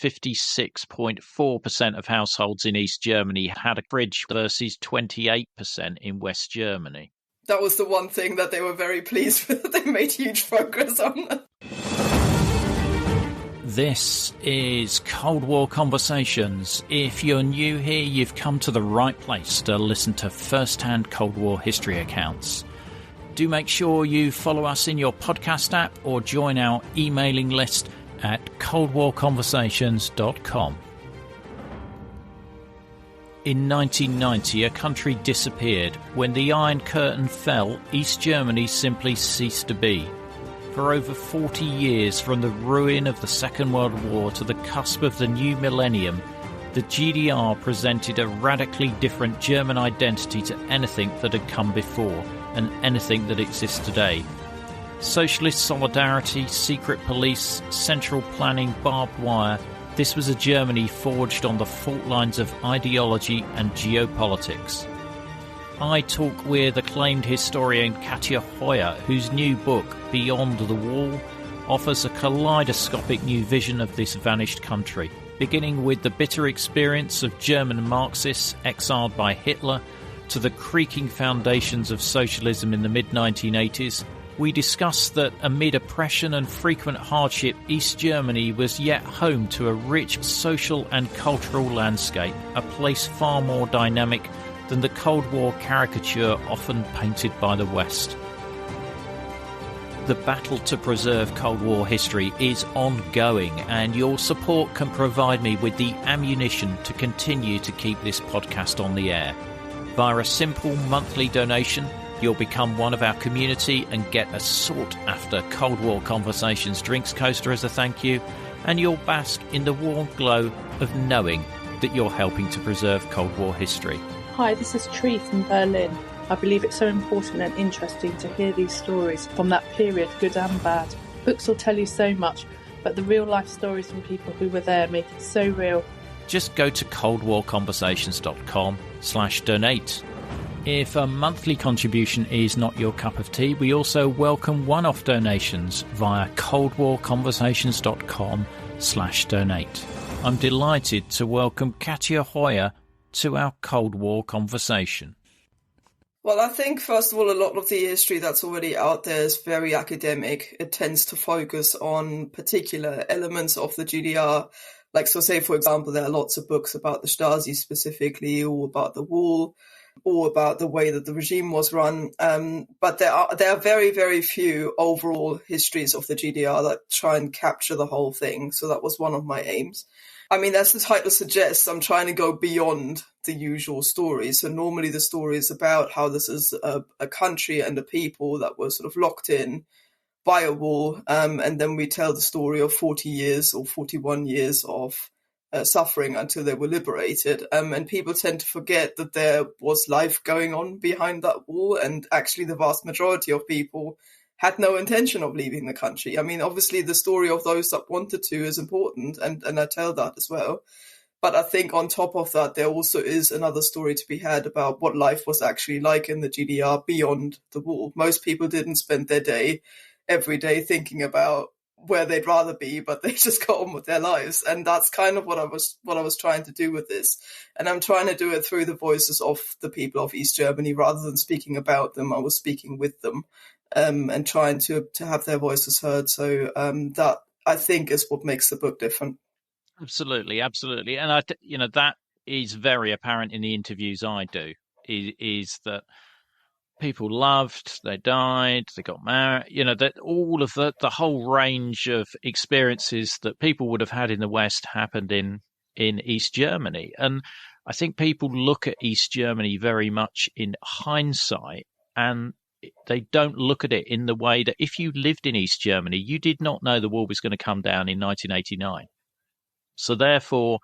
56.4% of households in East Germany had a fridge versus 28% in West Germany. That was the one thing that they were very pleased with. They made huge progress on. This is Cold War Conversations. If you're new here, you've come to the right place to listen to first-hand Cold War history accounts. Do make sure you follow us in your podcast app or join our emailing list at coldwarconversations.com. In 1990, a country disappeared. When the Iron Curtain fell, East Germany simply ceased to be. For over 40 years, from the ruin of the Second World War to the cusp of the new millennium, the GDR presented a radically different German identity to anything that had come before and anything that exists today. Socialist solidarity, secret police, central planning, barbed wire. This was a Germany forged on the fault lines of ideology and geopolitics. I talk with acclaimed historian Katya Hoya, whose new book, Beyond the Wall, offers a kaleidoscopic new vision of this vanished country, beginning with the bitter experience of German Marxists exiled by Hitler to the creaking foundations of socialism in the mid-1980s. We discuss that amid oppression and frequent hardship, East Germany was yet home to a rich social and cultural landscape, a place far more dynamic than the Cold War caricature often painted by the West. The battle to preserve Cold War history is ongoing, and your support can provide me with the ammunition to continue to keep this podcast on the air. Via a simple monthly donation, you'll become one of our community and get a sought-after Cold War Conversations drinks coaster as a thank you, and you'll bask in the warm glow of knowing that you're helping to preserve Cold War history. Hi, this is Tree from Berlin. I believe it's so important and interesting to hear these stories from that period, good and bad. Books will tell you so much, but the real-life stories from people who were there make it so real. Just go to coldwarconversations.com/donate. If a monthly contribution is not your cup of tea, we also welcome one-off donations via coldwarconversations.com/donate. I'm delighted to welcome Katya Hoya to our Cold War conversation. Well, I think, first of all, a lot of the history that's already out there is very academic. It tends to focus on particular elements of the GDR. Like, so say, for example, there are lots of books about the Stasi specifically, or about the wall, or about the way that the regime was run. But there are very, very few overall histories of the GDR that try and capture the whole thing. So that was one of my aims. I mean, as the title suggests, I'm trying to go beyond the usual story. So normally the story is about how this is a country and a people that were sort of locked in by a wall. And then we tell the story of 40 years or 41 years of suffering until they were liberated. And people tend to forget that there was life going on behind that wall. And actually the vast majority of people had no intention of leaving the country. I mean, obviously the story of those that wanted to is important, and I tell that as well. But I think on top of that, there also is another story to be had about what life was actually like in the GDR beyond the wall. Most people didn't spend their day every day thinking about where they'd rather be, but they just got on with their lives. And that's kind of what I was trying to do with this. And I'm trying to do it through the voices of the people of East Germany. Rather than speaking about them, I was speaking with them. And trying to have their voices heard. So that, I think, is what makes the book different. Absolutely. And, that is very apparent in the interviews I do, is that people loved, they died, they got married, that all of the whole range of experiences that people would have had in the West happened in East Germany. And I think people look at East Germany very much in hindsight, and they don't look at it in the way that if you lived in East Germany, you did not know the wall was going to come down in 1989. So therefore,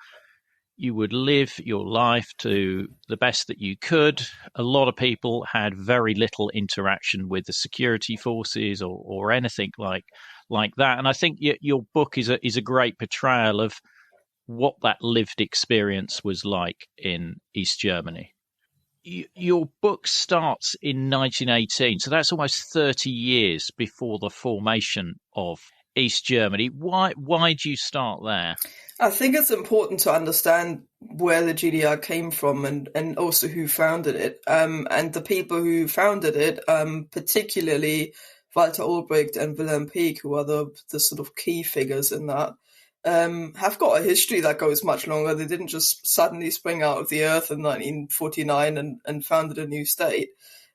you would live your life to the best that you could. A lot of people had very little interaction with the security forces or anything like that. And I think your book is a great portrayal of what that lived experience was like in East Germany. Your book starts in 1918, so that's almost 30 years before the formation of East Germany. Why do you start there? I think it's important to understand where the GDR came from and also who founded it. And the people who founded it, particularly Walter Ulbricht and Wilhelm Pieck, who are the sort of key figures in that, have got a history that goes much longer. They didn't just suddenly spring out of the earth in 1949 and founded a new state.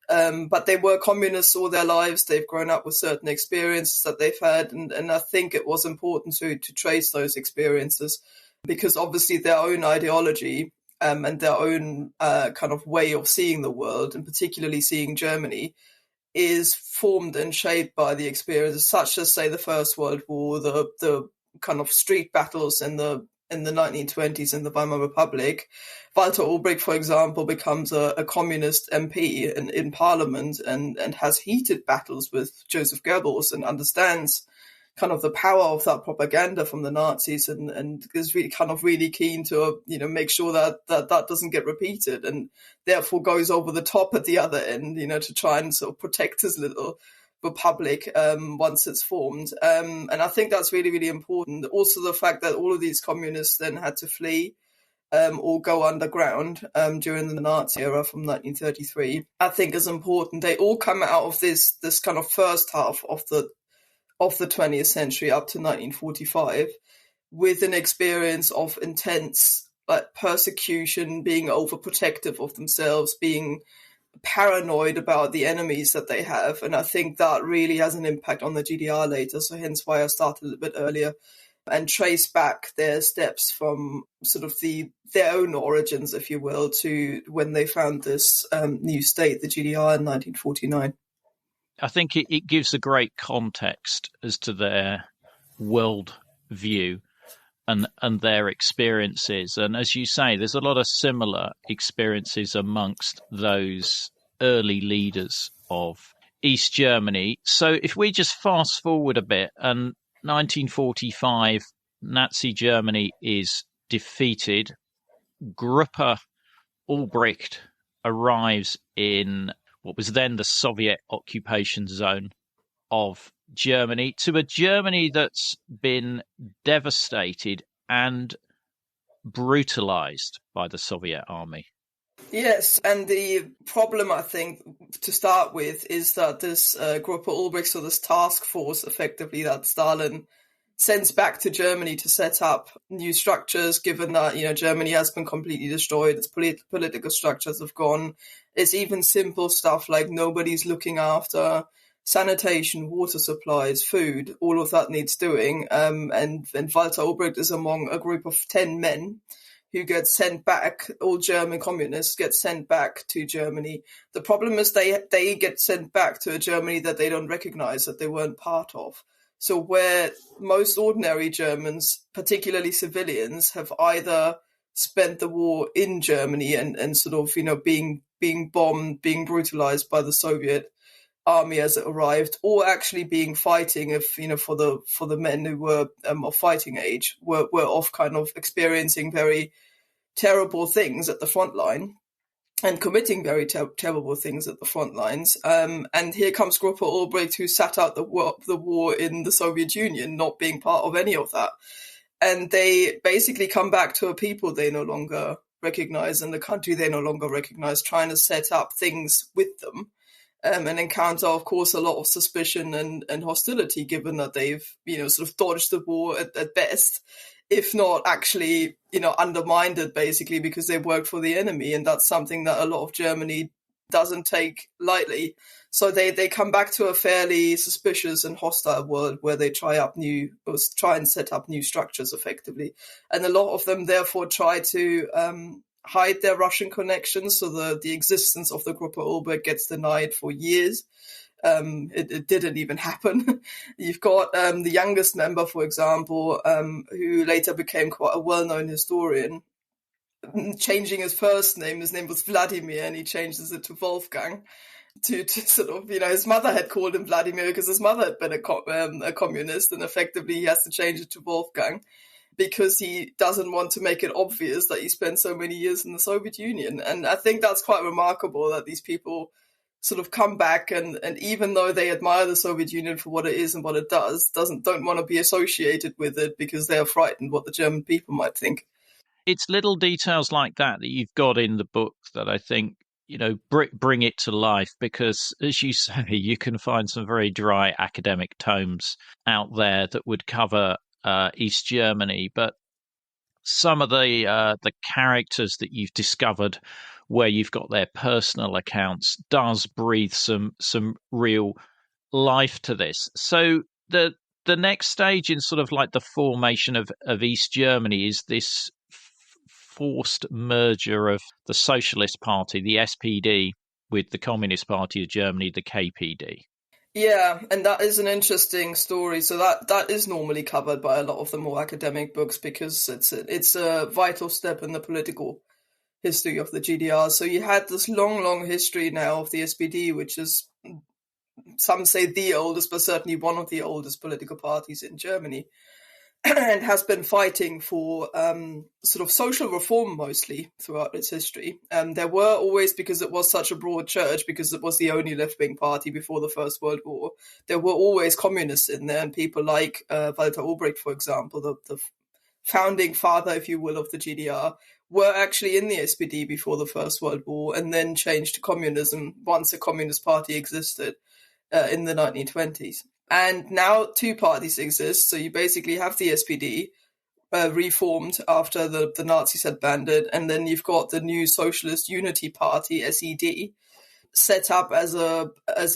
But they were communists all their lives. They've grown up with certain experiences that they've had. And I think it was important to trace those experiences because obviously their own ideology and their own kind of way of seeing the world, and particularly seeing Germany, is formed and shaped by the experiences such as, say, the First World War, the kind of street battles in the 1920s in the Weimar Republic. Walter Ulbricht, for example, becomes a communist MP in parliament and has heated battles with Joseph Goebbels and understands kind of the power of that propaganda from the Nazis and is really keen to make sure that doesn't get repeated, and therefore goes over the top at the other end, to try and sort of protect his little republic once it's formed. And I think that's really, really important. Also, the fact that all of these communists then had to flee or go underground during the Nazi era from 1933, I think is important. They all come out of this kind of first half of the 20th century up to 1945 with an experience of intense persecution, being overprotective of themselves, being paranoid about the enemies that they have. And I think that really has an impact on the GDR later. So hence why I started a little bit earlier and trace back their steps from sort of their own origins, if you will, to when they found this new state, the GDR, in 1949. I think it gives a great context as to their world view and their experiences. And as you say, there's a lot of similar experiences amongst those early leaders of East Germany. So if we just fast forward a bit, and 1945, Nazi Germany is defeated. Gruppe Ulbricht arrives in what was then the Soviet occupation zone of Germany, to a Germany that's been devastated and brutalized by the Soviet army. Yes, and the problem, I think, to start with, is that this Gruppe Ulbricht, so this task force, effectively, that Stalin sends back to Germany to set up new structures, given that, Germany has been completely destroyed, its political structures have gone. It's even simple stuff like nobody's looking after sanitation, water supplies, food, all of that needs doing. And Walter Ulbricht is among a group of 10 men who get sent back, all German communists get sent back to Germany. The problem is they get sent back to a Germany that they don't recognize, that they weren't part of. So where most ordinary Germans, particularly civilians, have either spent the war in Germany and sort of, being bombed, being brutalized by the Soviet army as it arrived, or actually being fighting, if for the men who were of fighting age were off kind of experiencing very terrible things at the front line and committing very terrible things at the front lines. And here comes Gruppe Ulbricht, who sat out the war in the Soviet Union, not being part of any of that. And they basically come back to a people they no longer recognize and the country they no longer recognize, trying to set up things with them. And encounter, of course, a lot of suspicion and hostility, given that they've, sort of dodged the war at best, if not actually, undermined it, basically, because they worked for the enemy. And that's something that a lot of Germany doesn't take lightly. So they come back to a fairly suspicious and hostile world where they try and set up new structures, effectively. And a lot of them, therefore, try to hide their Russian connections, so the existence of the Gruppe Ulbricht gets denied for years. It didn't even happen. You've got the youngest member, for example, who later became quite a well-known historian, changing his first name. His name was Vladimir, and he changes it to Wolfgang to sort of, his mother had called him Vladimir because his mother had been a communist, and effectively he has to change it to Wolfgang, because he doesn't want to make it obvious that he spent so many years in the Soviet Union. And I think that's quite remarkable that these people sort of come back and even though they admire the Soviet Union for what it is and what it does, don't want to be associated with it because they are frightened what the German people might think. It's little details like that you've got in the book that I think, bring it to life, because as you say, you can find some very dry academic tomes out there that would cover East Germany, but some of the characters that you've discovered where you've got their personal accounts does breathe some real life to this. So the next stage in sort of like the formation of East Germany is this forced merger of the Socialist Party, the SPD, with the Communist Party of Germany, the KPD. Yeah, and that is an interesting story. So that is normally covered by a lot of the more academic books because it's a vital step in the political history of the GDR. So you had this long history now of the SPD, which is, some say the oldest, but certainly one of the oldest political parties in Germany, and has been fighting for sort of social reform mostly throughout its history. There were always, because it was such a broad church, because it was the only left-wing party before the First World War, there were always communists in there, and people like Walter Ulbricht, for example, the founding father, if you will, of the GDR, were actually in the SPD before the First World War and then changed to communism once a communist party existed in the 1920s. And now two parties exist. So you basically have the SPD reformed after the Nazis had banned it. And then you've got the new Socialist Unity Party, SED, set up as a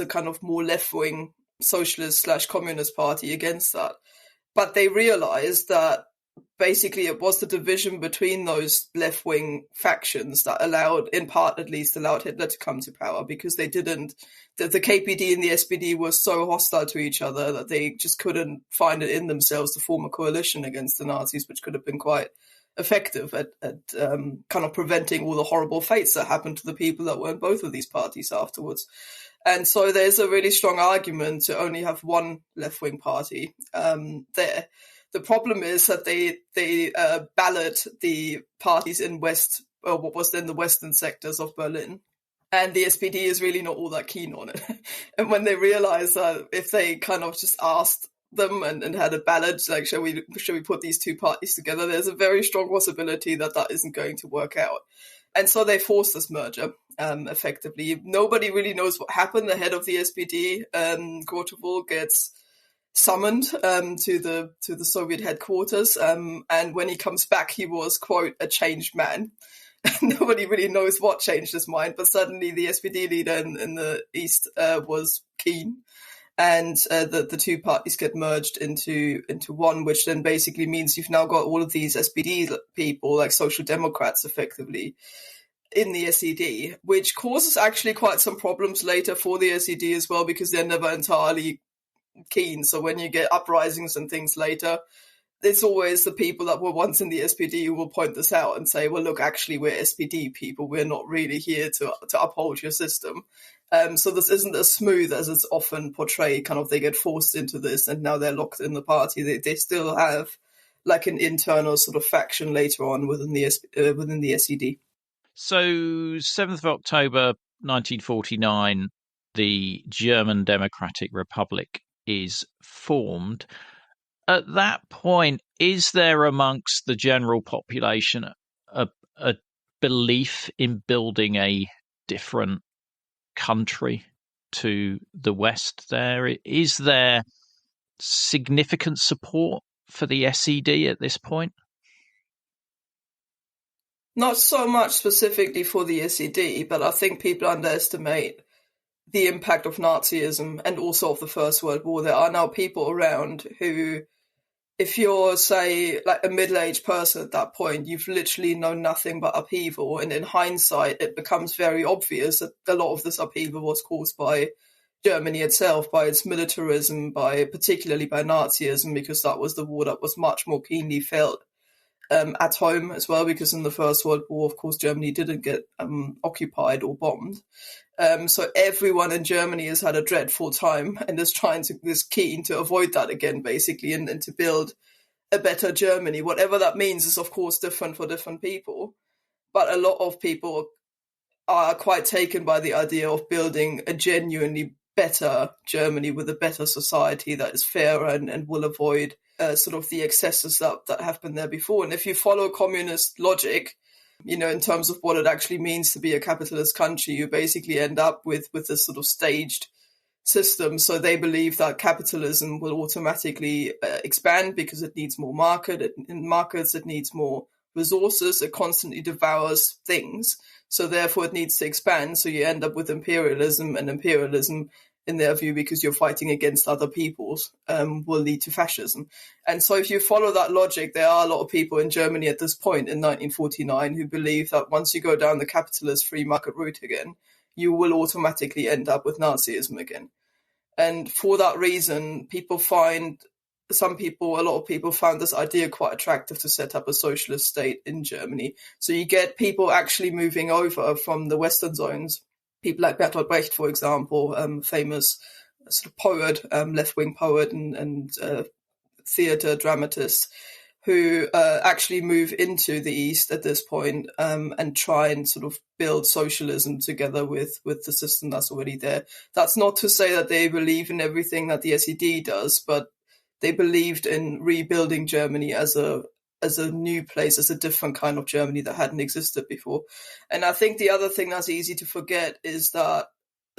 kind of more left-wing socialist/communist party against that. But they realized that basically it was the division between those left-wing factions that allowed Hitler to come to power, because the KPD and the SPD were so hostile to each other that they just couldn't find it in themselves to form a coalition against the Nazis, which could have been quite effective at kind of preventing all the horrible fates that happened to the people that were in both of these parties afterwards. And so there's a really strong argument to only have one left-wing party there. The problem is that they ballot the parties in what was then the western sectors of Berlin, and the SPD is really not all that keen on it. And when they realized that if they kind of just asked them and had a ballot, like, shall we put these two parties together, there's a very strong possibility that isn't going to work out. And so they forced this merger, effectively. Nobody really knows what happened. The head of the SPD, Grotewohl, gets summoned to the Soviet headquarters, and when he comes back, he was, quote, a changed man. Nobody really knows what changed his mind, but suddenly the SPD leader in the East was keen, and the two parties get merged into one, which then basically means you've now got all of these SPD people, like Social Democrats, effectively, in the SED, which causes actually quite some problems later for the SED as well, because they're never entirely keen. So when you get uprisings and things later, it's always the people that were once in the SPD who will point this out and say, well, look, actually, we're SPD people. We're not really here to uphold your system. So this isn't as smooth as it's often portrayed. Kind of they get forced into this and now they're locked in the party. They still have like an internal sort of faction later on within the SED. So 7th of October 1949, the German Democratic Republic is formed. At that point, is there amongst the general population a belief in building a different country to the West there? Is there significant support for the SED at this point? Not so much specifically for the SED, but I think people underestimate the impact of Nazism and also of the First World War. There are now people around who, if you're, say, like a middle-aged person at that point, you've literally known nothing but upheaval. And in hindsight, it becomes very obvious that a lot of this upheaval was caused by Germany itself, by its militarism, particularly by Nazism, because that was the war that was much more keenly felt at home as well, because in the First World War, of course, Germany didn't get occupied or bombed. So everyone in Germany has had a dreadful time and is keen to avoid that again, basically, and to build a better Germany. Whatever that means is, of course, different for different people. But a lot of people are quite taken by the idea of building a genuinely better Germany with a better society that is fairer and will avoid sort of the excesses that have been there before. And if you follow communist logic, in terms of what it actually means to be a capitalist country, you basically end up with this sort of staged system. So they believe that capitalism will automatically expand because it needs more in markets, it needs more resources, it constantly devours things. So therefore it needs to expand. So you end up with imperialism, and imperialism, in their view, because you're fighting against other peoples, will lead to fascism. And so if you follow that logic, there are a lot of people in Germany at this point in 1949 who believe that once you go down the capitalist free market route again, you will automatically end up with Nazism again. And for that reason, a lot of people found this idea quite attractive to set up a socialist state in Germany. So you get people actually moving over from the Western zones. People like Ulbricht, for example, famous sort of poet, left-wing poet and theatre dramatist, who actually move into the East at this point and try and sort of build socialism together with the system that's already there. That's not to say that they believe in everything that the SED does, but they believed in rebuilding Germany as a new place, as a different kind of Germany that hadn't existed before. And I think the other thing that's easy to forget is that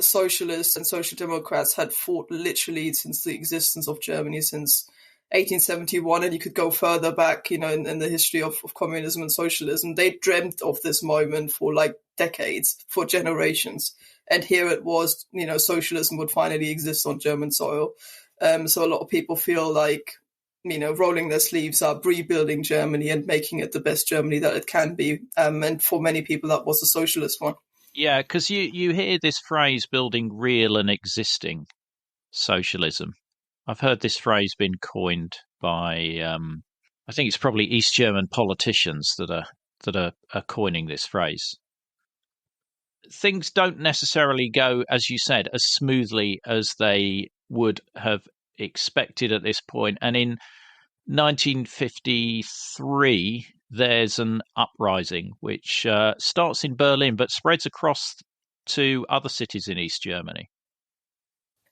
socialists and social democrats had fought literally since the existence of Germany, since 1871, and you could go further back, in the history of communism and socialism. They dreamt of this moment for like decades, for generations. And here it was, socialism would finally exist on German soil. So a lot of people feel like, rolling their sleeves up, rebuilding Germany and making it the best Germany that it can be. And for many people, that was a socialist one. Yeah, because you hear this phrase, building real and existing socialism. I've heard this phrase been coined by, I think it's probably East German politicians that are coining this phrase. Things don't necessarily go, as you said, as smoothly as they would have expected at this point. And in 1953, there's an uprising which starts in Berlin but spreads across to other cities in East Germany.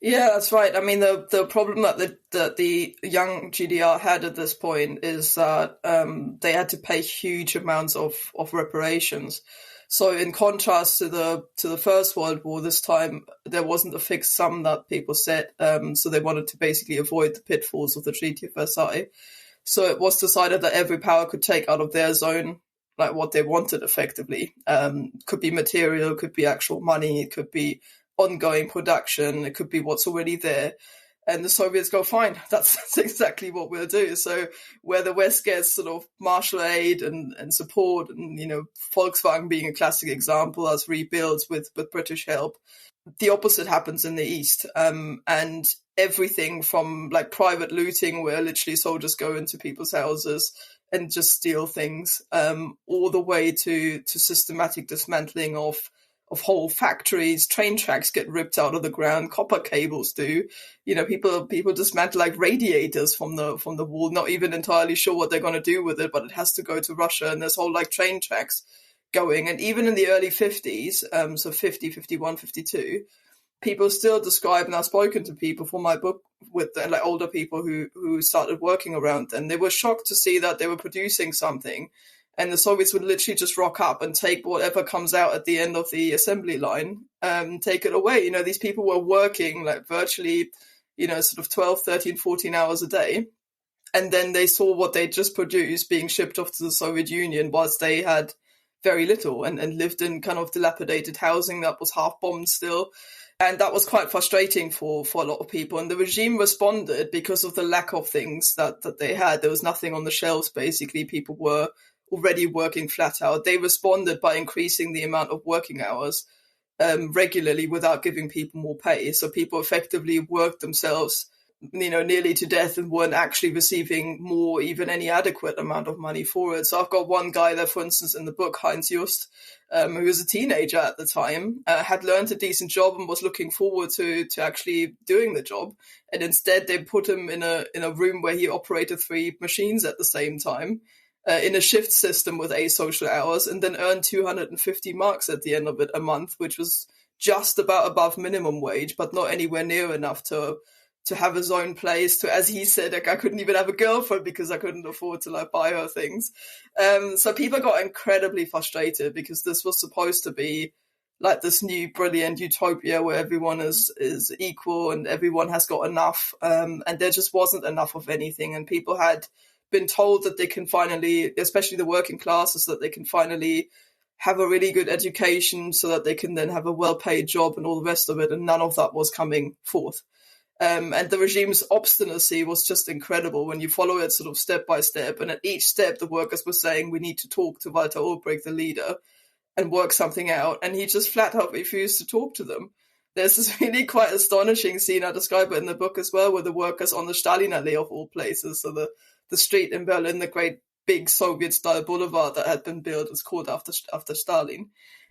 Yeah, that's right. I mean, the problem that the young GDR had at this point is that they had to pay huge amounts of reparations. So in contrast to the First World War, this time there wasn't a fixed sum that people set. So they wanted to basically avoid the pitfalls of the Treaty of Versailles. So it was decided that every power could take out of their zone like what they wanted effectively. Could be material, could be actual money, it could be ongoing production, it could be what's already there. And the Soviets go, fine, that's exactly what we'll do. So where the West gets sort of martial aid and support, and, Volkswagen being a classic example as rebuilds with British help, the opposite happens in the East. And everything from like private looting, where literally soldiers go into people's houses and just steal things, all the way to systematic dismantling of whole factories. Train tracks get ripped out of the ground, copper cables do. People dismantle like radiators from the wall, not even entirely sure what they're going to do with it, but it has to go to Russia, and there's whole like train tracks going. And even in the early 50s, so 50, 51, 52, people still describe, and I've spoken to people for my book with like older people who started working around then, they were shocked to see that they were producing something and the Soviets would literally just rock up and take whatever comes out at the end of the assembly line, take it away. These people were working like virtually, sort of 12, 13, 14 hours a day. And then they saw what they just produced being shipped off to the Soviet Union whilst they had very little and lived in kind of dilapidated housing that was half bombed still. And that was quite frustrating for a lot of people. And the regime responded because of the lack of things that they had. There was nothing on the shelves, basically. People were already working flat out. They responded by increasing the amount of working hours regularly without giving people more pay. So people effectively worked themselves, nearly to death and weren't actually receiving more, even any adequate amount of money for it. So I've got one guy there, for instance, in the book, Heinz Just, who was a teenager at the time, had learned a decent job and was looking forward to actually doing the job. And instead they put him in a room where he operated 3 machines at the same time. in a shift system with asocial hours, and then earn 250 marks at the end of it a month, which was just about above minimum wage, but not anywhere near enough to have his own place. To, as he said, like, I couldn't even have a girlfriend because I couldn't afford to like buy her things. So people got incredibly frustrated because this was supposed to be like this new brilliant utopia where everyone is equal and everyone has got enough, and there just wasn't enough of anything, and people had been told that they can finally, especially the working classes, that they can finally have a really good education so that they can then have a well-paid job and all the rest of it, and none of that was coming forth. And the regime's obstinacy was just incredible when you follow it sort of step by step, and at each step the workers were saying, we need to talk to Walter Ulbricht, the leader, and work something out, and he just flat out refused to talk to them. There's this really quite astonishing scene, I describe it in the book as well, where the workers on the Stalinallee of all places, so the street in Berlin, the great big Soviet-style boulevard that had been built, was called after Stalin.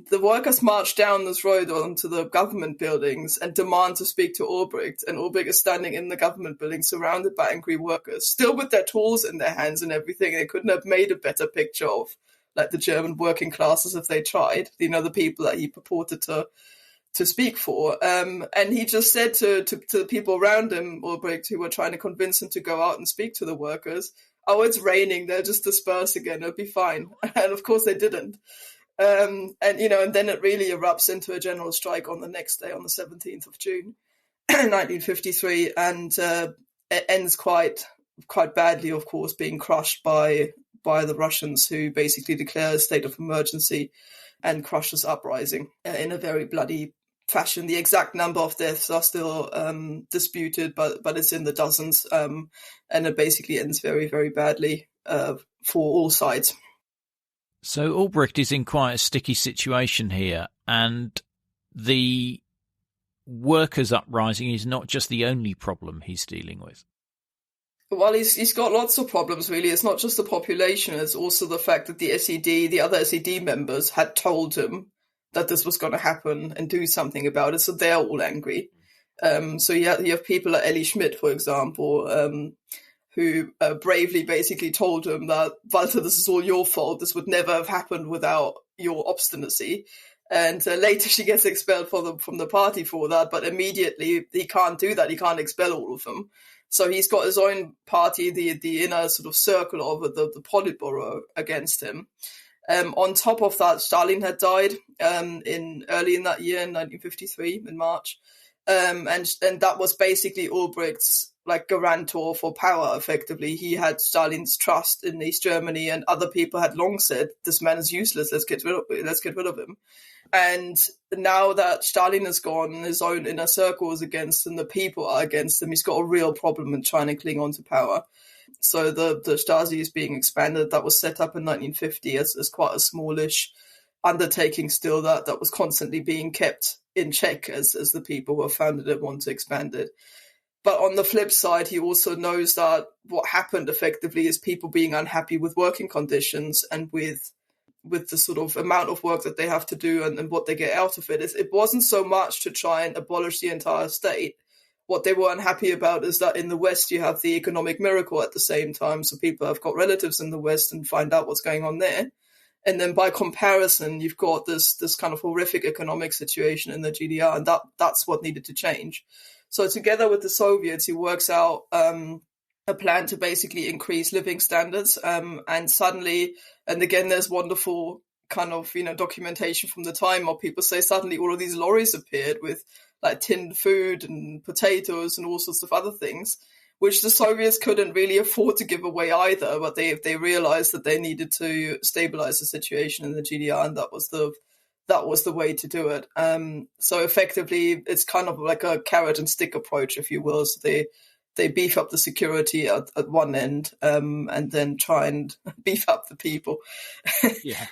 The workers marched down this road onto the government buildings and demand to speak to Ulbricht, and Ulbricht is standing in the government building surrounded by angry workers, still with their tools in their hands and everything. They couldn't have made a better picture of like the German working classes if they tried, the people that he purported to speak for. And he just said to the people around him, Ulbricht, who were trying to convince him to go out and speak to the workers, oh, it's raining, they'll just disperse again, it'll be fine. And of course they didn't. And then it really erupts into a general strike on the next day, on the 17th of June, 1953, and it ends quite badly, of course, being crushed by the Russians, who basically declare a state of emergency and crushes uprising in a very bloody fashion. The exact number of deaths are still disputed, but it's in the dozens, and it basically ends very, very badly for all sides. So Ulbricht is in quite a sticky situation here, and the workers' uprising is not just the only problem he's dealing with. Well, he's got lots of problems, really. It's not just the population, it's also the fact that the other SED members had told him that this was going to happen and do something about it, so they're all angry. So you have people like Elli Schmidt, for example, who bravely basically told him that, Walter, this is all your fault, this would never have happened without your obstinacy. And later she gets expelled from the party for that, but immediately he can't do that, he can't expel all of them. So he's got his own party, the inner sort of circle of the Politburo against him. On top of that, Stalin had died early in that year, in 1953, in March. And that was basically Ulbricht's like guarantor for power, effectively. He had Stalin's trust in East Germany, and other people had long said, this man is useless, let's get rid of him. And now that Stalin is gone, his own inner circle is against him, the people are against him, he's got a real problem in trying to cling on to power. So the Stasi is being expanded. That was set up in 1950 as quite a smallish undertaking still that was constantly being kept in check as the people who have founded it want to expand it. But on the flip side, he also knows that what happened effectively is people being unhappy with working conditions and with the sort of amount of work that they have to do and what they get out of it. It wasn't so much to try and abolish the entire state. What they were unhappy about is that in the West you have the economic miracle at the same time, so people have got relatives in the West and find out what's going on there. And then by comparison, you've got this kind of horrific economic situation in the GDR, and that's what needed to change. So together with the Soviets, he works out a plan to basically increase living standards. And suddenly, and again, there's wonderful kind of, documentation from the time where people say suddenly all of these lorries appeared with like tinned food and potatoes and all sorts of other things, which the Soviets couldn't really afford to give away either. But they realized that they needed to stabilize the situation in the GDR, and that was the way to do it. So effectively, it's kind of like a carrot and stick approach, if you will. So they beef up the security at one end, and then try and beef up the people,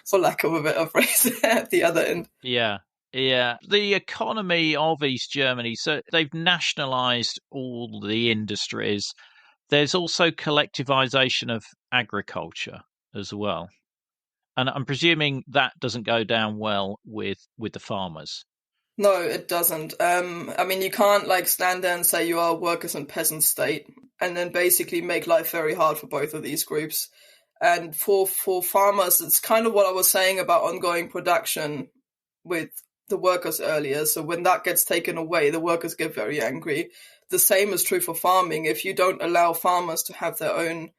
for lack of a better phrase, at the other end. Yeah. The economy of East Germany, so they've nationalised all the industries. There's also collectivisation of agriculture as well. And I'm presuming that doesn't go down well with the farmers. No, it doesn't. You can't stand there and say you are a workers and peasant state and then basically make life very hard for both of these groups. And for farmers, it's kind of what I was saying about ongoing production with the workers earlier. So when that gets taken away, the workers get very angry. The same is true for farming. If you don't allow farmers to have their own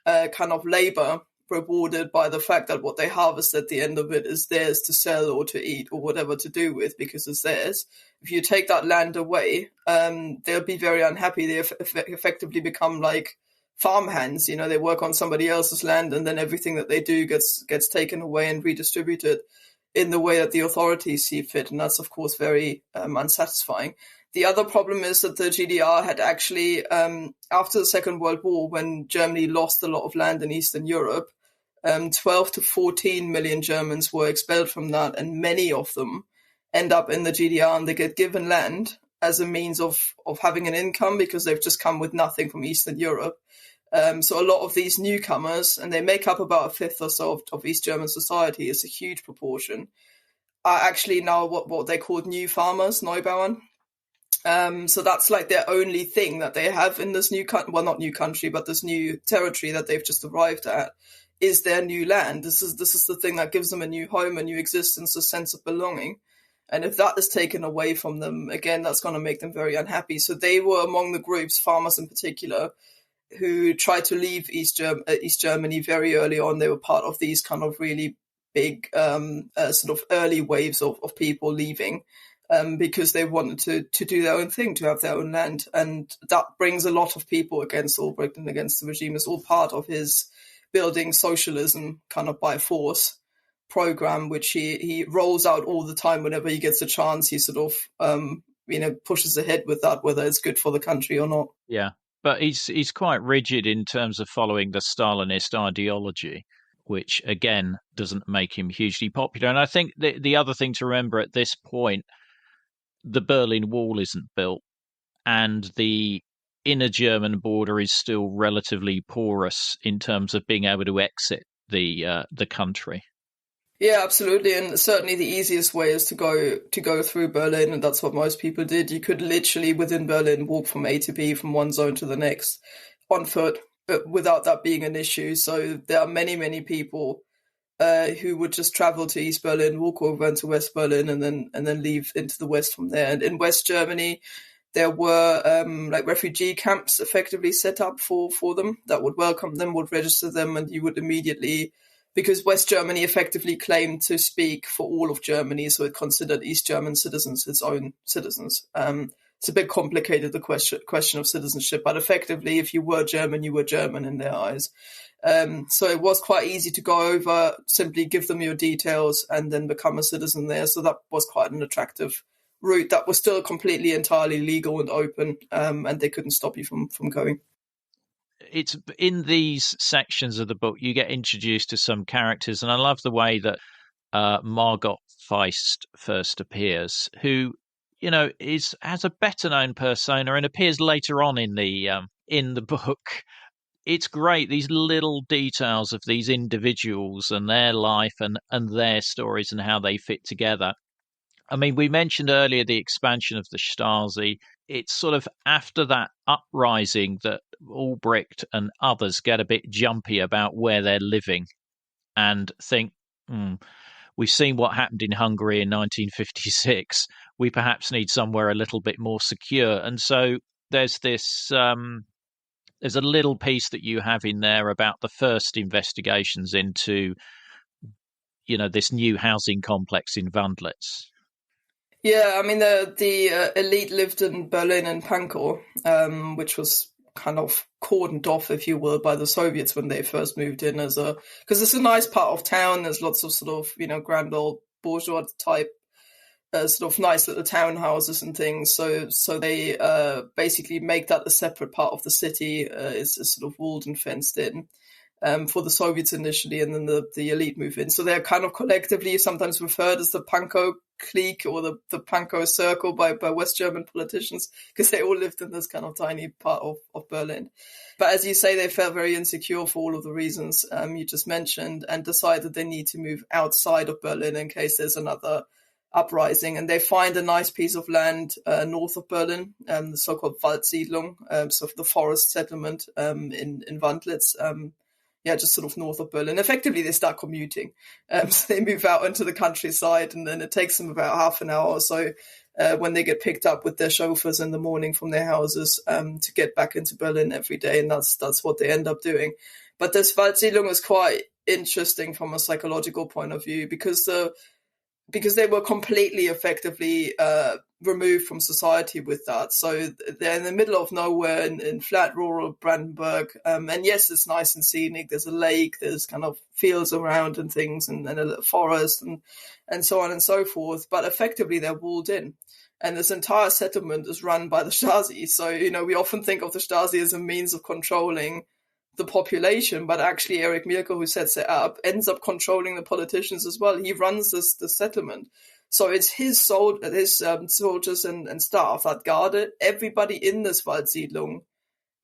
kind of labor rewarded by the fact that what they harvest at the end of it is theirs to sell or to eat or whatever to do with because it's theirs. If you take that land away, they'll be very unhappy. They effectively become like farmhands. You know, they work on somebody else's land, and then everything that they do gets taken away and redistributed in the way that the authorities see fit. And that's, of course, very unsatisfying. The other problem is that the GDR had actually, after the Second World War, when Germany lost a lot of land in Eastern Europe, 12 to 14 million Germans were expelled from that, and many of them end up in the GDR, and they get given land as a means of having an income because they've just come with nothing from Eastern Europe. So a lot of these newcomers, and they make up about a fifth or so of East German society, is a huge proportion, are actually now what they called new farmers, Neubauern. So that's like their only thing that they have in this new country, well, not new country, but this new territory that they've just arrived at, is their new land. This is the thing that gives them a new home, a new existence, a sense of belonging. And if that is taken away from them, again, that's going to make them very unhappy. So they were among the groups, farmers in particular, who tried to leave East Germany very early on. They were part of these kind of really big sort of early waves of people leaving because they wanted to do their own thing, to have their own land. And that brings a lot of people against Ulbricht and against the regime. It's all part of his building socialism kind of by force program, which he rolls out all the time whenever he gets a chance. He sort of pushes ahead with that, whether it's good for the country or not. Yeah, but he's quite rigid in terms of following the Stalinist ideology, which again doesn't make him hugely popular. And I think the other thing to remember at this point, the Berlin Wall isn't built, and the inner German border is still relatively porous in terms of being able to exit the country. Yeah, absolutely. And certainly the easiest way is to go through Berlin, and that's what most people did. You could literally within Berlin walk from A to B, from one zone to the next on foot, but without that being an issue. So there are many, many people who would just travel to East Berlin, walk over into West Berlin, and then leave into the West from there. And in West Germany, there were like refugee camps effectively set up for them that would welcome them, would register them, and you would immediately, because West Germany effectively claimed to speak for all of Germany, so it considered East German citizens its own citizens. It's a bit complicated, the question of citizenship, but effectively, if you were German, you were German in their eyes. So it was quite easy to go over, simply give them your details, and then become a citizen there. So that was quite an attractive route that was still completely, entirely legal and open, and they couldn't stop you from going. It's in these sections of the book you get introduced to some characters, and I love the way that Margot Feist first appears, who has a better known persona and appears later on in the book. It's great, these little details of these individuals and their life and their stories and how they fit together. I mean, we mentioned earlier the expansion of the Stasi. It's sort of after that uprising that Ulbricht and others get a bit jumpy about where they're living and think, we've seen what happened in Hungary in 1956. We perhaps need somewhere a little bit more secure. And so there's this, there's a little piece that you have in there about the first investigations into, this new housing complex in Wandlitz. Yeah, I mean, the elite lived in Berlin and Pankow, which was kind of cordoned off, if you will, by the Soviets when they first moved in because it's a nice part of town. There's lots of sort of, grand old bourgeois type, sort of nice little townhouses and things. So they basically make that a separate part of the city. It's sort of walled and fenced in. For the Soviets initially, and then the elite move in. So they're kind of collectively sometimes referred as the Pankow clique or the Pankow circle by West German politicians, because they all lived in this kind of tiny part of Berlin. But as you say, they felt very insecure for all of the reasons you just mentioned, and decided they need to move outside of Berlin in case there's another uprising. And they find a nice piece of land north of Berlin, the so-called Waldsiedlung, so the forest settlement in Wandlitz, just sort of north of Berlin. Effectively, they start commuting. So they move out into the countryside, and then it takes them about half an hour or so when they get picked up with their chauffeurs in the morning from their houses to get back into Berlin every day, and that's what they end up doing. But this Waldsiedlung is quite interesting from a psychological point of view because they were completely effectively removed from society with that. So they're in the middle of nowhere in flat rural Brandenburg. And yes, it's nice and scenic. There's a lake, there's kind of fields around and things and a little forest and so on and so forth. But effectively, they're walled in. And this entire settlement is run by the Stasi. So, we often think of the Stasi as a means of controlling the population, but actually Erich Mielke, who sets it up, ends up controlling the politicians as well. He runs this settlement. So it's his soldiers and staff that guard it. Everybody in this Waldsiedlung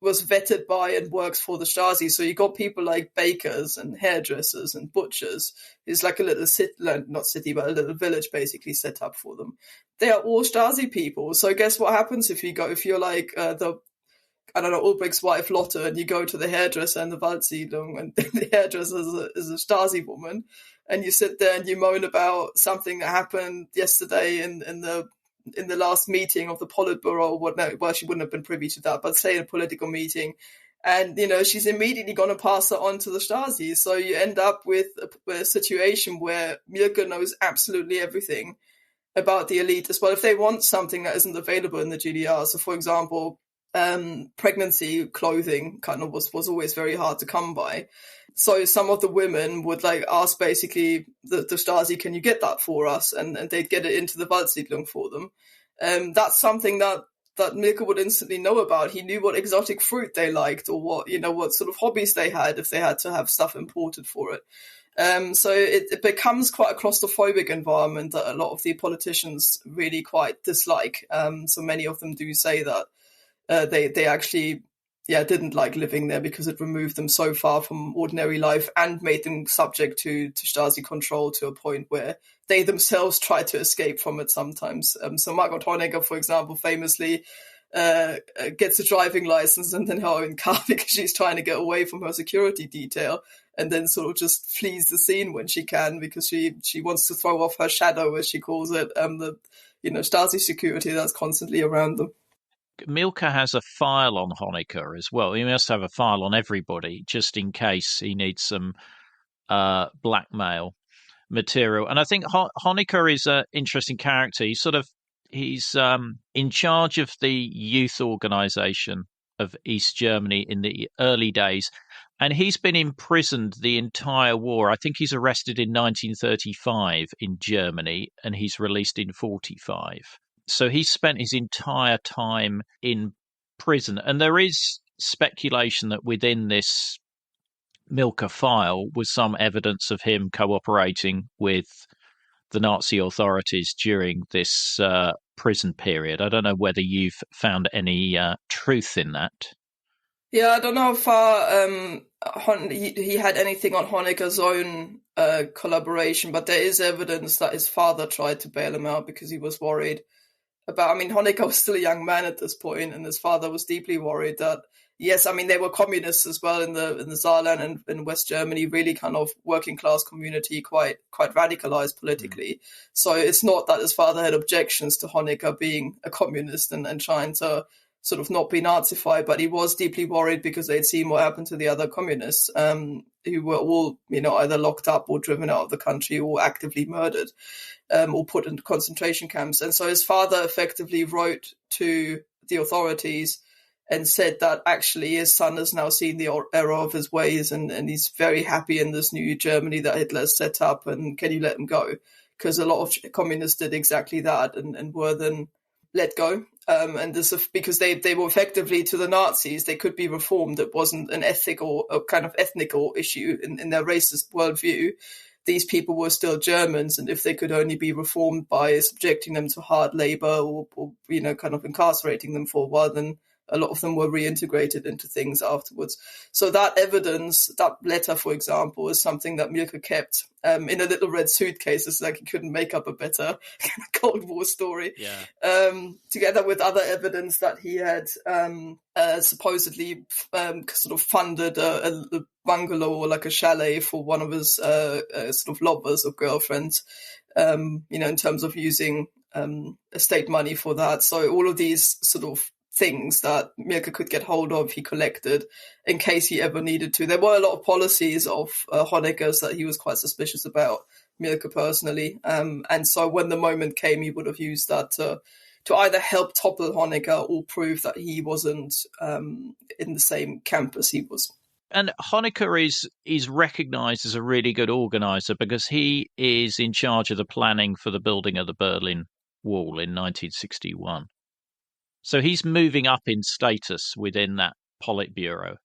was vetted by and works for the Stasi. So you got people like bakers and hairdressers and butchers. It's like a little a little village basically set up for them. They are all Stasi people. So guess what happens if you're like Ulbricht's wife Lotte, and you go to the hairdresser in the Waldsiedlung, and the hairdresser is a Stasi woman, and you sit there and you moan about something that happened yesterday in the last meeting of the Politburo, well, she wouldn't have been privy to that, but say in a political meeting, and she's immediately going to pass it on to the Stasi. So you end up with a situation where Mielke knows absolutely everything about the elite as well. If they want something that isn't available in the GDR, so for example, pregnancy clothing kind of was always very hard to come by. So some of the women would ask basically the Stasi, can you get that for us? And they'd get it into the Waldsiedlung for them. That's something that Mielke would instantly know about. He knew what exotic fruit they liked, or what sort of hobbies they had if they had to have stuff imported for it. So it becomes quite a claustrophobic environment that a lot of the politicians really quite dislike. So many of them do say that they actually didn't like living there because it removed them so far from ordinary life and made them subject to Stasi control to a point where they themselves try to escape from it sometimes. So Margot Honecker, for example, famously gets a driving license and then her own car because she's trying to get away from her security detail, and then sort of just flees the scene when she can because she wants to throw off her shadow, as she calls it, the Stasi security that's constantly around them. Mielke has a file on Honecker as well. He must have a file on everybody just in case he needs some blackmail material. And I think Honecker is an interesting character. He's in charge of the youth organization of East Germany in the early days, and he's been imprisoned the entire war. I think he's arrested in 1935 in Germany, and he's released in 1945. So he spent his entire time in prison. And there is speculation that within this Mielke file was some evidence of him cooperating with the Nazi authorities during this prison period. I don't know whether you've found any truth in that. Yeah, I don't know how far he had anything on Honecker's own collaboration, but there is evidence that his father tried to bail him out because he was worried Honecker was still a young man at this point, and his father was deeply worried that, they were communists as well in the Saarland and in West Germany, really kind of working class community, quite radicalized politically. So it's not that his father had objections to Honecker being a communist and trying to sort of not be Nazified, but he was deeply worried because they'd seen what happened to the other communists who were all, either locked up or driven out of the country or actively murdered. Or put into concentration camps. And so his father effectively wrote to the authorities and said that actually his son has now seen the error of his ways and he's very happy in this new Germany that Hitler set up, and can you let him go? Because a lot of communists did exactly that and were then let go. And this because they were effectively, to the Nazis, they could be reformed. It wasn't an ethical or kind of ethnical issue in their racist worldview. These people were still Germans, and if they could only be reformed by subjecting them to hard labor or kind of incarcerating them for a while, then a lot of them were reintegrated into things afterwards. So that evidence, that letter, for example, is something that Mielke kept in a little red suitcase. It's like he couldn't make up a better Cold War story. Together with other evidence that he had supposedly sort of funded a bungalow or like a chalet for one of his sort of lovers or girlfriends, in terms of using estate money for that. So all of these sort of things that Mielke could get hold of, he collected in case he ever needed to. There were a lot of policies of Honekker's that he was quite suspicious about, Mielke personally. And so when the moment came, he would have used that to either help topple Honecker or prove that he wasn't in the same camp as he was. And Honecker is recognised as a really good organiser because he is in charge of the planning for the building of the Berlin Wall in 1961. So he's moving up in status within that Politburo.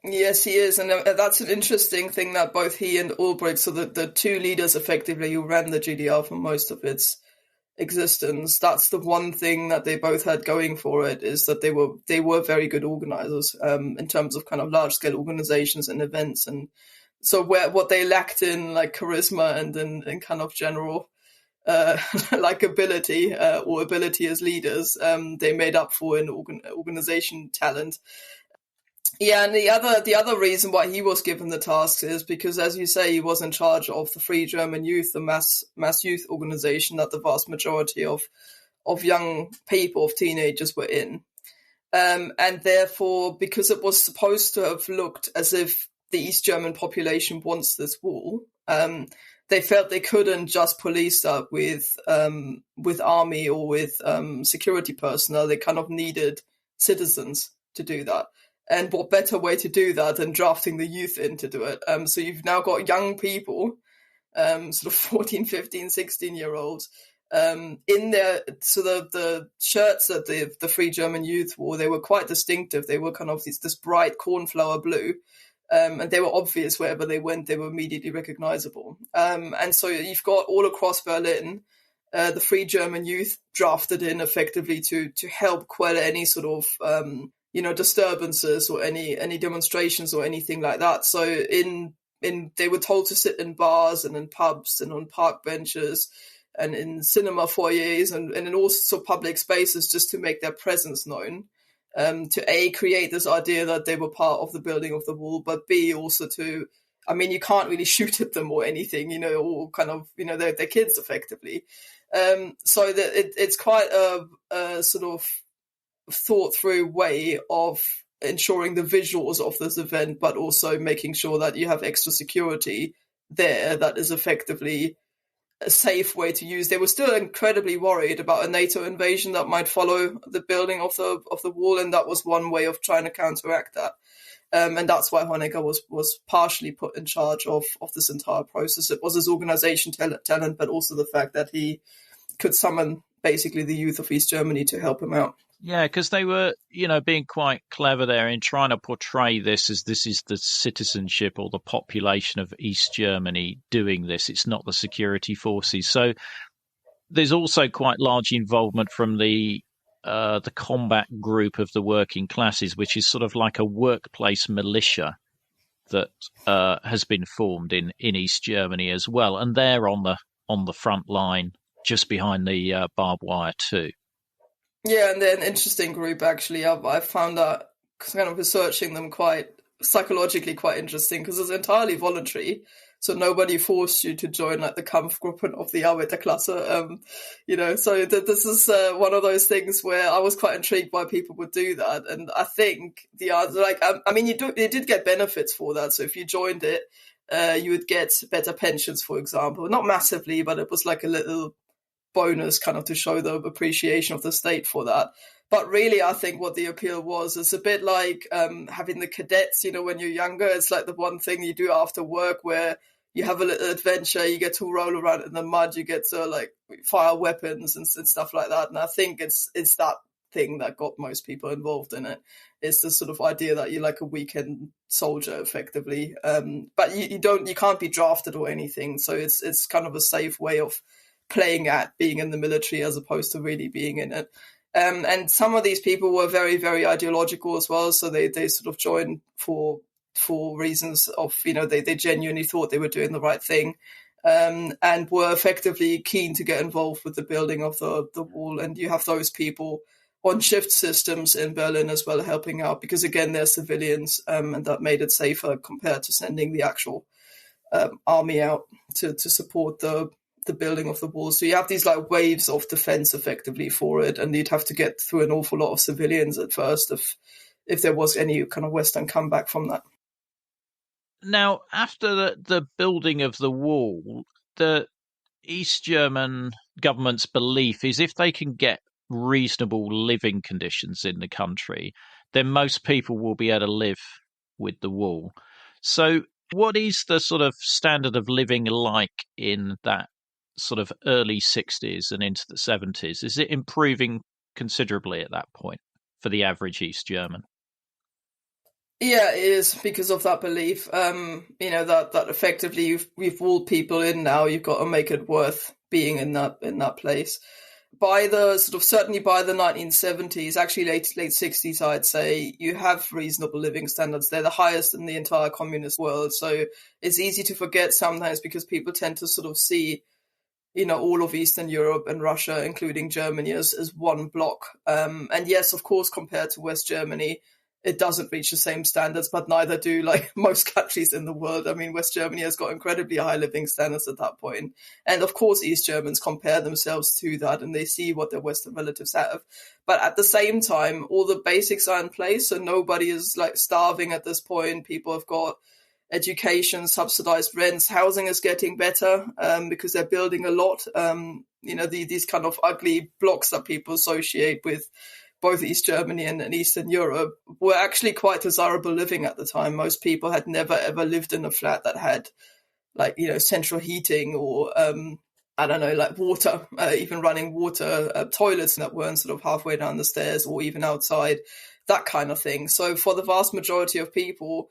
Yes, he is. And that's an interesting thing that both he and Ulbricht, so the two leaders effectively who ran the GDR for most of its existence, that's the one thing that they both had going for it, is that they were very good organizers in terms of kind of large scale organizations and events. And so what they lacked in like charisma and in kind of general likability or ability as leaders, they made up for in organization talent. Yeah, and the other reason why he was given the tasks is because, as you say, he was in charge of the Free German Youth, the mass youth organization that the vast majority of young people, of teenagers, were in. And therefore, because it was supposed to have looked as if the East German population wants this wall, they felt they couldn't just police that with army or with security personnel. They kind of needed citizens to do that. And what better way to do that than drafting the youth in to do it? So you've now got young people, sort of 14, 15, 16-year-olds, in there. So the shirts that the Free German Youth wore, they were quite distinctive. They were kind of this bright cornflower blue. And they were obvious wherever they went. They were immediately recognizable. And so you've got all across Berlin, the Free German Youth drafted in effectively to help quell any sort of disturbances or any demonstrations or anything like that. So they were told to sit in bars and in pubs and on park benches and in cinema foyers and in all sorts of public spaces just to make their presence known. To A, create this idea that they were part of the building of the wall, but B, also to, you can't really shoot at them or anything, or kind of, they're kids effectively. So that it's quite a sort of thought through way of ensuring the visuals of this event, but also making sure that you have extra security there that is effectively a safe way to use. They were still incredibly worried about a NATO invasion that might follow the building of the wall, and that was one way of trying to counteract that. And that's why Honecker was partially put in charge of this entire process. It was his organization talent, but also the fact that he could summon basically the youth of East Germany to help him out. Yeah, because they were, being quite clever there in trying to portray this as this is the citizenship or the population of East Germany doing this. It's not the security forces. So there's also quite large involvement from the combat group of the working classes, which is sort of like a workplace militia that has been formed in East Germany as well, and they're on the front line just behind the barbed wire too. Yeah, and they're an interesting group, actually. I've found that kind of researching them quite psychologically quite interesting because it's entirely voluntary. So nobody forced you to join like the Kampfgruppen of the Arbeiterklasse. So this is one of those things where I was quite intrigued why people would do that. And I think the answer, you did get benefits for that. So if you joined it, you would get better pensions, for example. Not massively, but it was like a little bonus kind of to show the appreciation of the state for that. But really, I think what the appeal was is a bit like having the cadets, when you're younger. It's like the one thing you do after work where you have a little adventure, you get to roll around in the mud, you get to like fire weapons and stuff like that. And I think it's that thing that got most people involved in it. It's the sort of idea that you're like a weekend soldier effectively. But you can't be drafted or anything. So it's kind of a safe way of playing at being in the military as opposed to really being in it. And some of these people were very, very ideological as well. So they sort of joined for reasons of, they genuinely thought they were doing the right thing. And were effectively keen to get involved with the building of the wall. And you have those people on shift systems in Berlin as well helping out, because again, they're civilians, and that made it safer compared to sending the actual army out to support the building of the wall. So you have these like waves of defense effectively for it, and you'd have to get through an awful lot of civilians at first if there was any kind of Western comeback from that. Now, after the building of the wall, the East German government's belief is if they can get reasonable living conditions in the country, then most people will be able to live with the wall. So what is the sort of standard of living like in that sort of early 60s and into the 70s? Is it improving considerably at that point for the average East German? Yeah, it is, because of that belief. That effectively we've walled people in now. You've got to make it worth being in that place. Certainly by the 1970s, actually late 60s, I'd say, you have reasonable living standards. They're the highest in the entire communist world. So it's easy to forget sometimes, because people tend to sort of see, all of Eastern Europe and Russia, including Germany, as one block. And yes, of course, compared to West Germany, it doesn't reach the same standards, but neither do like most countries in the world. I mean, West Germany has got incredibly high living standards at that point. And of course, East Germans compare themselves to that, and they see what their Western relatives have. But at the same time, all the basics are in place. So nobody is like starving at this point. People have got education, subsidized rents, housing is getting better, because they're building a lot. These kind of ugly blocks that people associate with both East Germany and Eastern Europe were actually quite desirable living at the time. Most people had never ever lived in a flat that had central heating or water, even running water, toilets that weren't sort of halfway down the stairs or even outside, that kind of thing. So for the vast majority of people,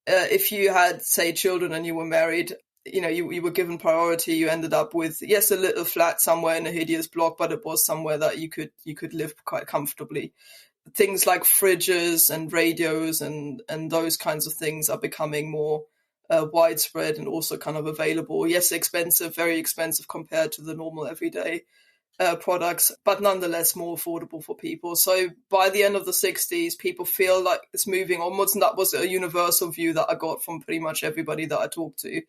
if you had, say, children and you were married, you were given priority. You ended up with, yes, a little flat somewhere in a hideous block, but it was somewhere that you could live quite comfortably. Things like fridges and radios and those kinds of things are becoming more widespread and also kind of available. Yes, expensive, very expensive compared to the normal everyday products, but nonetheless more affordable for people. So by the end of the 60s, people feel like it's moving onwards, and that was a universal view that I got from pretty much everybody that I talked to,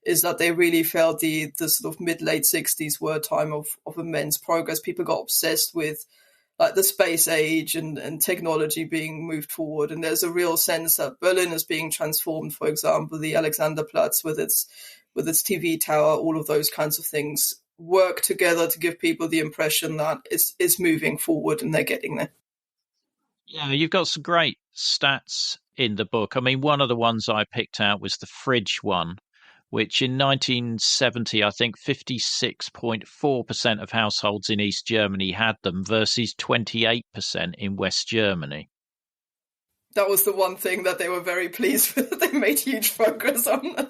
is that they really felt the sort of mid-late 60s were a time of immense progress. People got obsessed with like the space age and technology being moved forward, and there's a real sense that Berlin is being transformed. For example, the Alexanderplatz with its TV tower, all of those kinds of things work together to give people the impression that it's moving forward and they're getting there. Yeah, you've got some great stats in the book. I mean, one of the ones I picked out was the fridge one, which in 1970, I think 56.4% of households in East Germany had them versus 28% in West Germany. That was the one thing that they were very pleased with. They made huge progress on.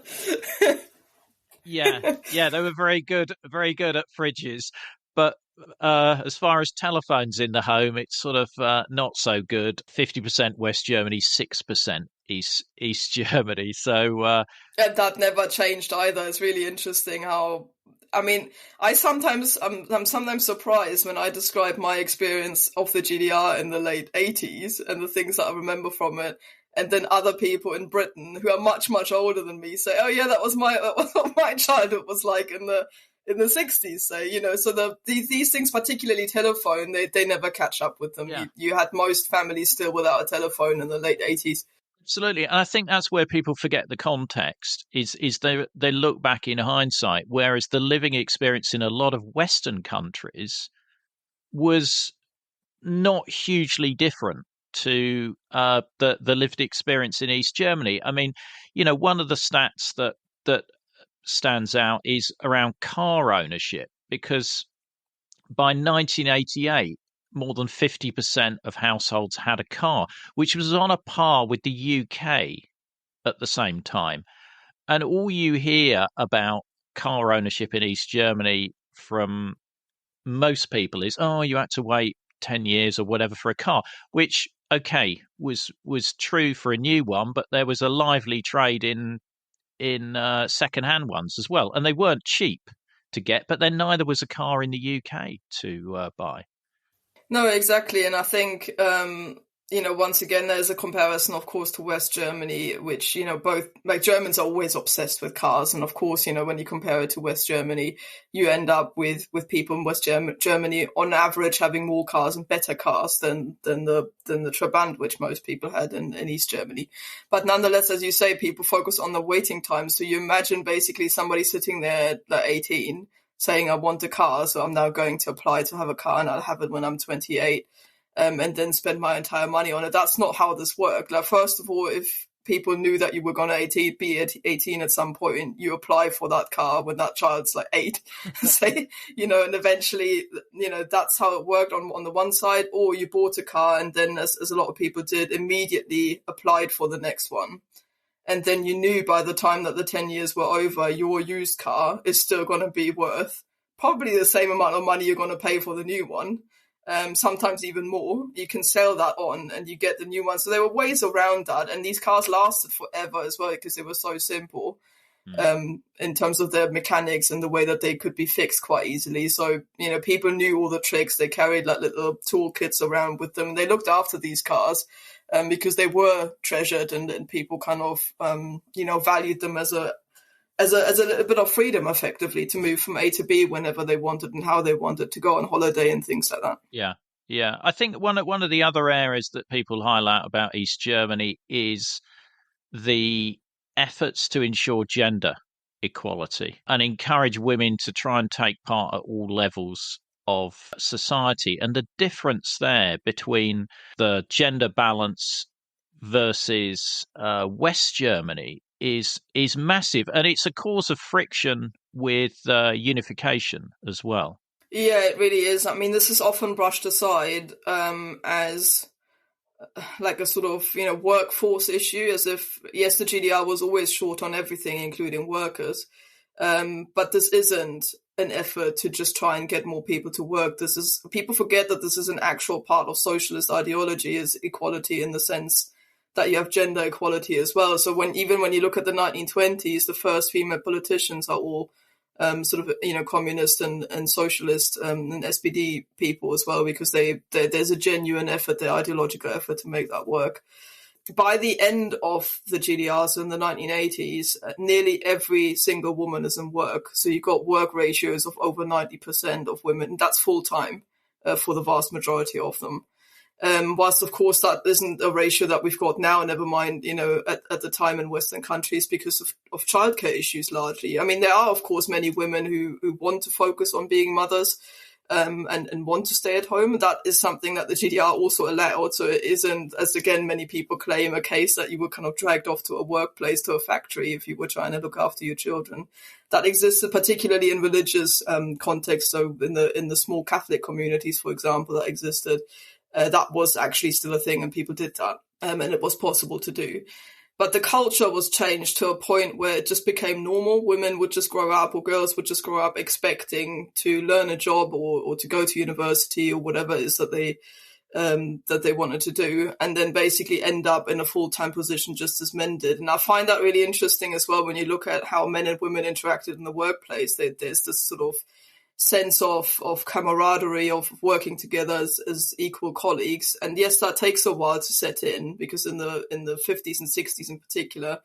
Yeah, they were very good at fridges. But as far as telephones in the home, it's sort of not so good. 50% West Germany, 6% East Germany. So and that never changed either. It's really interesting how. I mean, I'm sometimes surprised when I describe my experience of the GDR in the late 80s and the things that I remember from it. And then other people in Britain who are much, much older than me say, "Oh yeah, that was what my childhood was like in the 60s." So so these things, particularly telephone, they never catch up with them. Yeah. You had most families still without a telephone in the late 80s. Absolutely. And I think that's where people forget the context is they look back in hindsight, whereas the living experience in a lot of Western countries was not hugely different to the lived experience in East Germany. I mean, one of the stats that stands out is around car ownership, because by 1988, more than 50% of households had a car, which was on a par with the UK at the same time. And all you hear about car ownership in East Germany from most people is, oh, you had to wait 10 years or whatever for a car, which, okay, was true for a new one, but there was a lively trade in second-hand ones as well. And they weren't cheap to get, but then neither was a car in the UK to buy. No, exactly. And I think, once again, there's a comparison, of course, to West Germany, which, both, like, Germans are always obsessed with cars. And of course, when you compare it to West Germany, you end up with people in West Germany on average having more cars and better cars than the Trabant, which most people had in East Germany. But nonetheless, as you say, people focus on the waiting time. So you imagine basically somebody sitting there at like 18 saying, I want a car, so I'm now going to apply to have a car and I'll have it when I'm 28, and then spend my entire money on it. That's not how this worked. Like, first of all, if people knew that you were going to be 18 at some point, you apply for that car when that child's like 8, say, and eventually, that's how it worked on the one side. Or you bought a car and then, as a lot of people did, immediately applied for the next one. And then you knew by the time that the 10 years were over, your used car is still going to be worth probably the same amount of money you're going to pay for the new one, sometimes even more. You can sell that on and you get the new one. So there were ways around that. And these cars lasted forever as well because they were so simple in terms of their mechanics and the way that they could be fixed quite easily. So, people knew all the tricks. They carried like little toolkits around with them. They looked after these cars. Because they were treasured and people kind of, valued them as a little bit of freedom, effectively, to move from A to B whenever they wanted and how they wanted, to go on holiday and things like that. Yeah. I think one of the other areas that people highlight about East Germany is the efforts to ensure gender equality and encourage women to try and take part at all levels of society. And the difference there between the gender balance versus West Germany is massive, and it's a cause of friction with unification as well. Yeah, it really is. I mean, this is often brushed aside as like a sort of workforce issue, as if, yes, the GDR was always short on everything, including workers, but this isn't an effort to just try and get more people to work. People forget that this is an actual part of socialist ideology, is equality, in the sense that you have gender equality as well. So when you look at the 1920s, the first female politicians are all communist and socialist and SPD people as well, because there's a genuine effort, the ideological effort to make that work. By the end of the GDR, so in the 1980s, nearly every single woman is in work. So you've got work ratios of over 90% of women. And that's full-time for the vast majority of them. Whilst, of course, that isn't a ratio that we've got now, never mind, at the time in Western countries, because of childcare issues largely. I mean, there are, of course, many women who want to focus on being mothers and want to stay at home. That is something that the GDR also allowed. So it isn't, as again, many people claim, a case that you were kind of dragged off to a workplace, to a factory, if you were trying to look after your children. That existed particularly in religious contexts. So in the small Catholic communities, for example, that existed. That was actually still a thing, and people did that, and it was possible to do. But the culture was changed to a point where it just became normal. Women would just grow up, or girls would just grow up expecting to learn a job or to go to university or whatever it is that they wanted to do, and then basically end up in a full-time position just as men did. And I find that really interesting as well when you look at how men and women interacted in the workplace. There's this sort of sense of camaraderie, of working together as equal colleagues. And yes, that takes a while to set in, because in the 50s and 60s in particular,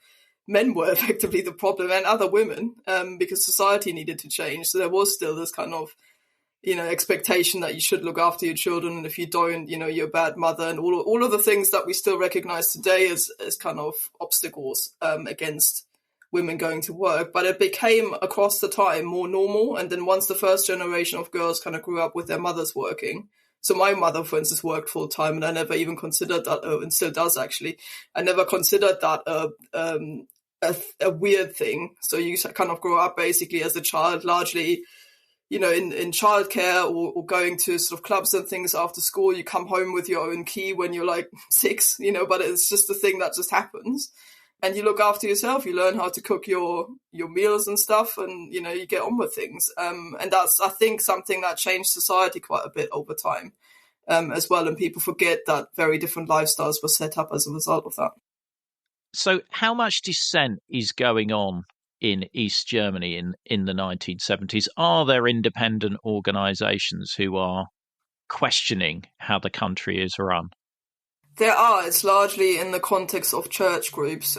men were effectively the problem, and other women, because society needed to change. So there was still this kind of, expectation that you should look after your children, and if you don't, you're a bad mother, and all of the things that we still recognize today as kind of obstacles against women going to work. But it became, across the time, more normal. And then once the first generation of girls kind of grew up with their mothers working, so my mother, for instance, worked full time, and I never even considered that, and still does actually, I never considered that a weird thing. So you kind of grow up basically as a child, largely, in childcare or going to sort of clubs and things after school. You come home with your own key when you're like 6, but it's just a thing that just happens. And you look after yourself, you learn how to cook your meals and stuff, and, you get on with things. And that's, I think, something that changed society quite a bit over time. as well. And people forget that very different lifestyles were set up as a result of that. So how much dissent is going on in East Germany in the 1970s? Are there independent organisations who are questioning how the country is run? There are. It's largely in the context of church groups,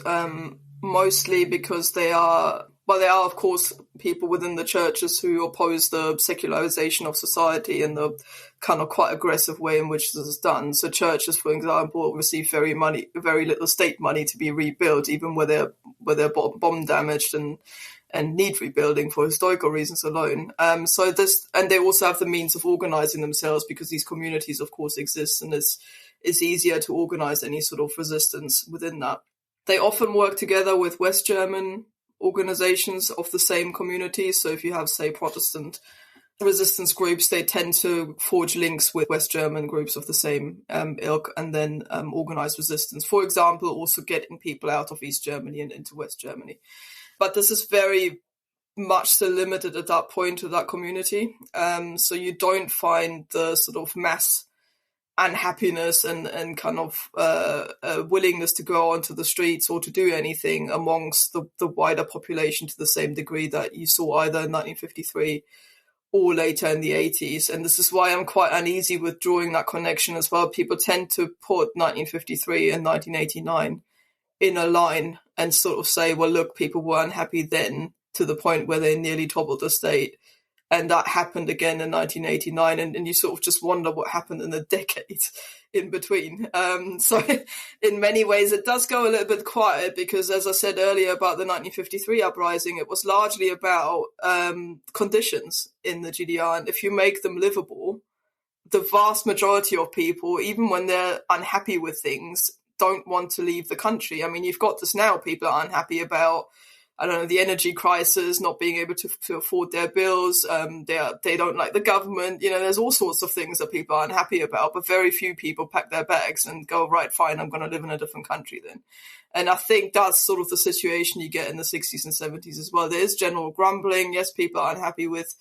mostly because they are, of course, people within the churches who oppose the secularization of society and the kind of quite aggressive way in which this is done. So churches, for example, receive very little state money to be rebuilt, even where they're bomb damaged and need rebuilding for historical reasons alone. And they also have the means of organizing themselves because these communities, of course, exist, and it's easier to organize any sort of resistance within that. They often work together with West German organizations of the same community. So if you have, say, Protestant resistance groups, they tend to forge links with West German groups of the same ilk and then organize resistance. For example, also getting people out of East Germany and into West Germany. But this is very much still limited at that point to that community. So you don't find the sort of mass unhappiness and kind of willingness to go onto the streets or to do anything amongst the wider population to the same degree that you saw either in 1953 or later in the 80s. And this is why I'm quite uneasy with drawing that connection as well. People tend to put 1953 and 1989 in a line and sort of say, well, look, people were unhappy then to the point where they nearly toppled the state. And that happened again in 1989. And you sort of just wonder what happened in the decade in between. So in many ways, it does go a little bit quiet because, as I said earlier about the 1953 uprising, it was largely about conditions in the GDR. And if you make them livable, the vast majority of people, even when they're unhappy with things, don't want to leave the country. I mean, you've got this now. People are unhappy about, I don't know, the energy crisis, not being able to afford their bills. They don't like the government. You know, there's all sorts of things that people are unhappy about, but very few people pack their bags and go, right, fine, I'm going to live in a different country then. And I think that's sort of the situation you get in the 60s and 70s as well. There is general grumbling. Yes, people are unhappy with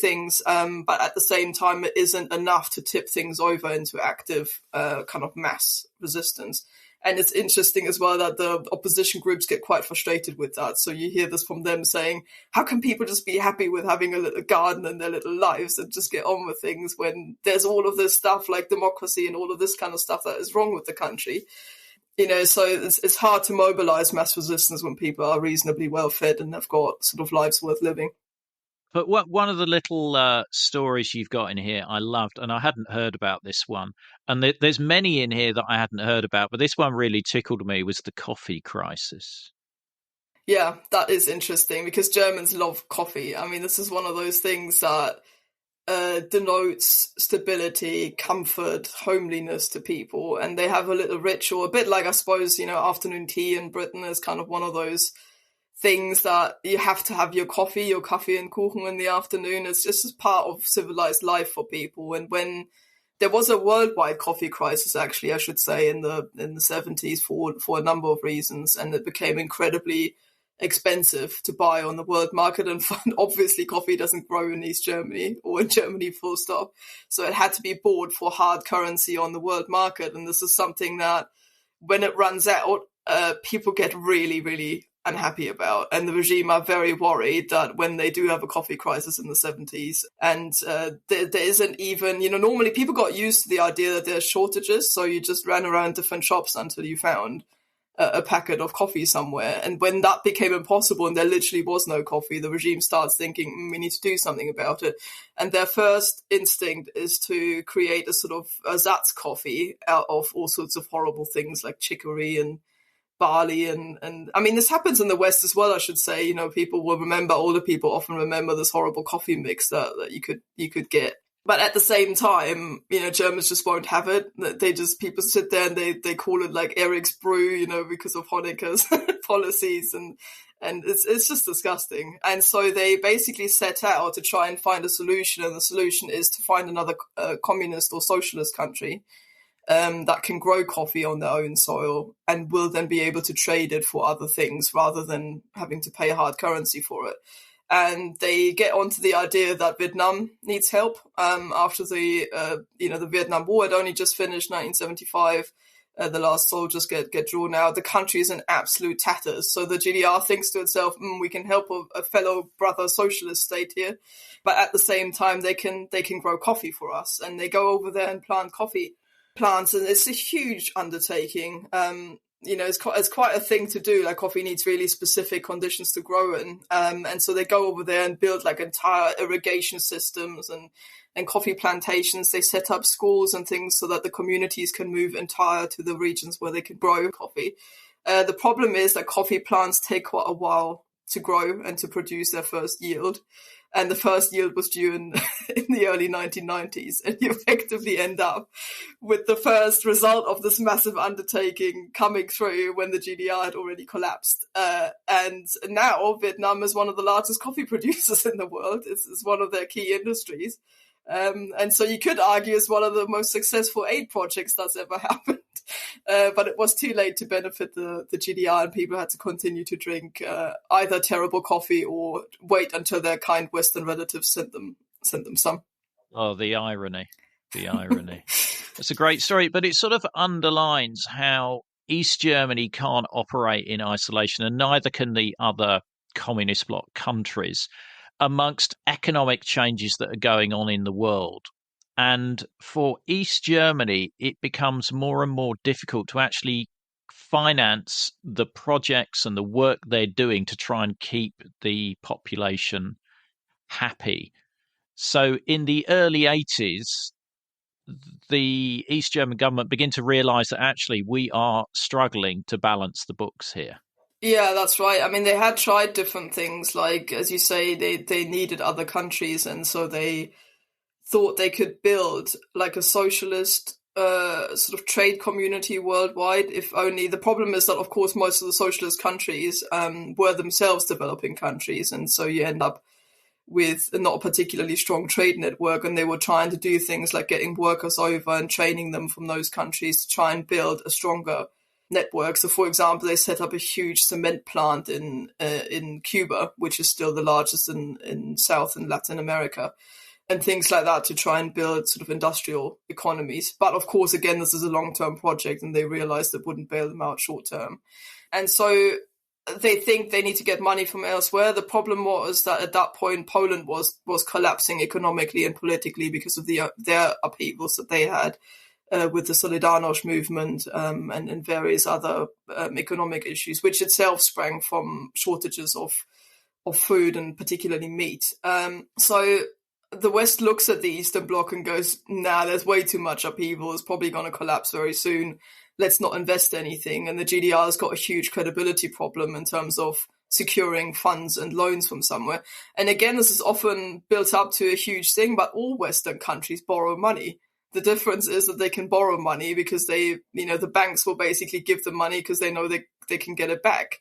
things, but at the same time, it isn't enough to tip things over into active kind of mass resistance. And it's interesting as well that the opposition groups get quite frustrated with that. So you hear this from them saying, how can people just be happy with having a little garden in their little lives and just get on with things when there's all of this stuff like democracy and all of this kind of stuff that is wrong with the country? You know, so it's hard to mobilize mass resistance when people are reasonably well fed and have got sort of lives worth living. But one of the little stories you've got in here I loved, and I hadn't heard about this one. And there's many in here that I hadn't heard about, but this one really tickled me, was the coffee crisis. Yeah, that is interesting because Germans love coffee. I mean, this is one of those things that denotes stability, comfort, homeliness to people. And they have a little ritual, a bit like, I suppose, you know, afternoon tea in Britain is kind of one of those things that you have to have your coffee and kuchen in the afternoon. It's just as part of civilized life for people. And when there was a worldwide coffee crisis, actually, I should say, in the 70s for a number of reasons, and it became incredibly expensive to buy on the world market. And obviously, coffee doesn't grow in East Germany or in Germany, full stop. So it had to be bought for hard currency on the world market. And this is something that, when it runs out, people get really, really unhappy about. And the regime are very worried that when they do have a coffee crisis in the 70s, and there isn't even, you know, normally people got used to the idea that there's shortages, so you just ran around different shops until you found a packet of coffee somewhere. And when that became impossible and there literally was no coffee, the regime starts thinking, we need to do something about it. And their first instinct is to create a sort of ersatz coffee out of all sorts of horrible things like chicory and barley and I mean, this happens in the West as well, I should say. You know, people will remember, older people often remember this horrible coffee mix that you could get. But at the same time, you know, Germans just won't have it. People sit there and they call it like Eric's brew, you know, because of Honecker's policies, and it's just disgusting. And so they basically set out to try and find a solution, and the solution is to find another communist or socialist country that can grow coffee on their own soil and will then be able to trade it for other things rather than having to pay hard currency for it. and they get onto the idea that Vietnam needs help after the Vietnam War had only just finished, 1975. The last soldiers get drawn out. The country is in absolute tatters. So the GDR thinks to itself, we can help a fellow brother socialist state here, but at the same time they can grow coffee for us. And they go over there and plant coffee plants, and it's a huge undertaking. It's quite a thing to do. Like, coffee needs really specific conditions to grow in. And so they go over there and build like entire irrigation systems and coffee plantations. They set up schools and things so that the communities can move entire to the regions where they can grow coffee. The problem is that coffee plants take quite a while to grow and to produce their first yield. And the first yield was due in the early 1990s. And you effectively end up with the first result of this massive undertaking coming through when the GDR had already collapsed. And now Vietnam is one of the largest coffee producers in the world. It's one of their key industries. And so you could argue it's one of the most successful aid projects that's ever happened. But it was too late to benefit the GDR, and people had to continue to drink either terrible coffee or wait until their kind Western relatives sent them some. Oh, the irony. The irony. It's a great story, but it sort of underlines how East Germany can't operate in isolation, and neither can the other communist bloc countries, amongst economic changes that are going on in the world. And for East Germany, it becomes more and more difficult to actually finance the projects and the work they're doing to try and keep the population happy. So in the early 80s, the East German government began to realise that actually we are struggling to balance the books here. Yeah, that's right. I mean, they had tried different things, like, as you say, they needed other countries, and so they thought they could build like a socialist sort of trade community worldwide, if only. The problem is that, of course, most of the socialist countries were themselves developing countries, and so you end up with not a particularly strong trade network, and they were trying to do things like getting workers over and training them from those countries to try and build a stronger network. So, for example, they set up a huge cement plant in Cuba, which is still the largest in South and Latin America, and things like that to try and build sort of industrial economies. But of course, again, this is a long-term project, and they realized it wouldn't bail them out short-term. And so they think they need to get money from elsewhere. The problem was that at that point, Poland was collapsing economically and politically because of their upheavals that they had with the Solidarność movement and various other economic issues, which itself sprang from shortages of food and particularly meat. So the West looks at the Eastern Bloc and goes, nah, there's way too much upheaval. It's probably going to collapse very soon. Let's not invest anything. And the GDR has got a huge credibility problem in terms of securing funds and loans from somewhere. And again, this is often built up to a huge thing, but all Western countries borrow money. The difference is that they can borrow money because the banks will basically give them money because they know they can get it back.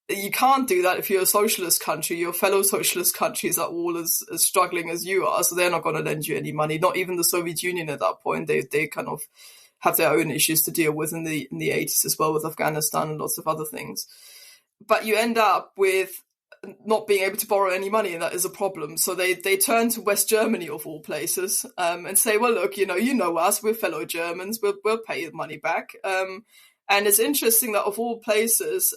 You can't do that if you're a socialist country. Your fellow socialist countries are all as struggling as you are, so they're not going to lend you any money. Not even the Soviet Union at that point. They kind of have their own issues to deal with in the 80s as well, with Afghanistan and lots of other things. But you end up with not being able to borrow any money, and that is a problem. So they turn to West Germany, of all places, and say, well, look, you know us, we're fellow Germans, we'll pay the money back. And it's interesting that of all places,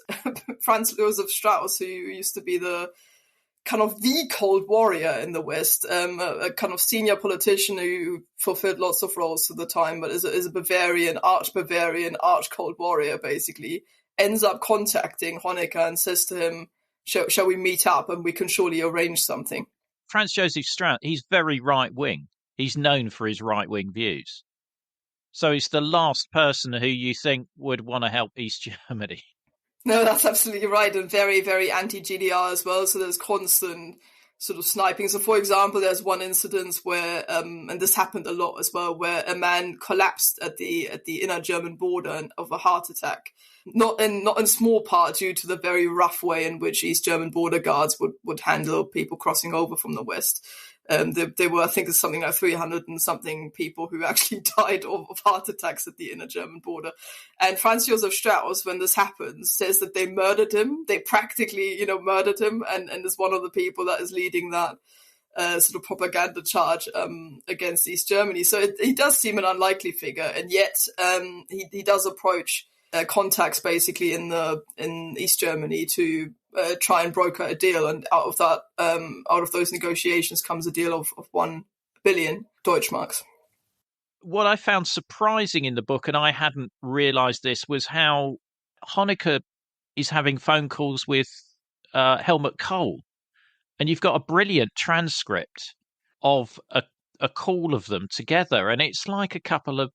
Franz Josef Strauss, who used to be the kind of the Cold Warrior in the West, a kind of senior politician who fulfilled lots of roles at the time, but is a Bavarian, arch Cold Warrior, basically, ends up contacting Honecker and says to him, shall we meet up and we can surely arrange something? Franz Josef Strauss, he's very right-wing. He's known for his right-wing views. So he's the last person who you think would want to help East Germany. No, that's absolutely right, and very, very anti-GDR as well. So there's constant sort of sniping. So, for example, there's one incident where, and this happened a lot as well, where a man collapsed at the inner German border of a heart attack. not in small part due to the very rough way in which East German border guards would handle people crossing over from the West. There were, I think, it's something like 300 and something people who actually died of heart attacks at the inner German border. And Franz Josef Strauss, when this happens, says that they murdered him. They practically, murdered him, and is one of the people that is leading that sort of propaganda charge against East Germany. So he does seem an unlikely figure, and yet he does approach contacts basically in East Germany to try and broker a deal, and out of those negotiations comes a deal of 1 billion Deutschmarks. What I found surprising in the book, and I hadn't realised this, was how Honecker is having phone calls with Helmut Cole, and you've got a brilliant transcript of a call of them together, and it's like a couple of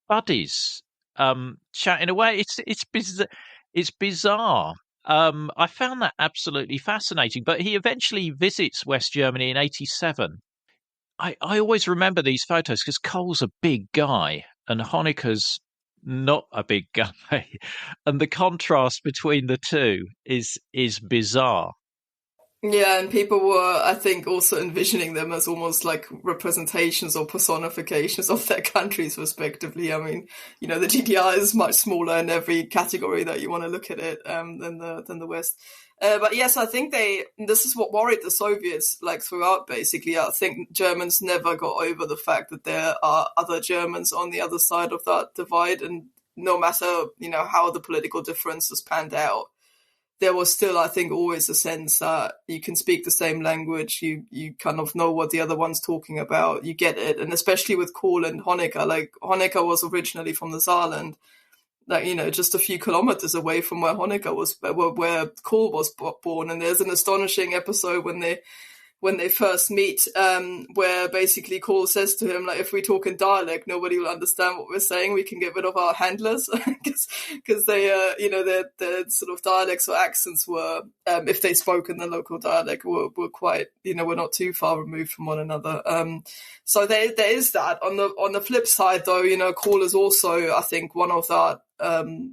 buddies chatting away. It's bizarre. I found that absolutely fascinating. But he eventually visits West Germany in 1987. I always remember these photos because Cole's a big guy and Honecker's not a big guy, and the contrast between the two is bizarre. Yeah, and people were, I think, also envisioning them as almost like representations or personifications of their countries, respectively. I mean, the GDR is much smaller in every category that you want to look at it than the West. But yes, I think this is what worried the Soviets throughout, basically. I think Germans never got over the fact that there are other Germans on the other side of that divide, and no matter, how the political differences panned out, there was still, I think, always a sense that you can speak the same language, you kind of know what the other one's talking about, you get it. And especially with Cole and Honekah, Honekah was originally from the Saarland, just a few kilometers away from where Honekah was, where Cole was born. And there's an astonishing episode when they first meet, where basically Cole says to him, if we talk in dialect, nobody will understand what we're saying. We can get rid of our handlers because they, their sort of dialects or accents were, if they spoke in the local dialect, were quite, we're not too far removed from one another. So there is that. On the flip side, though, Cole is also, I think, one of that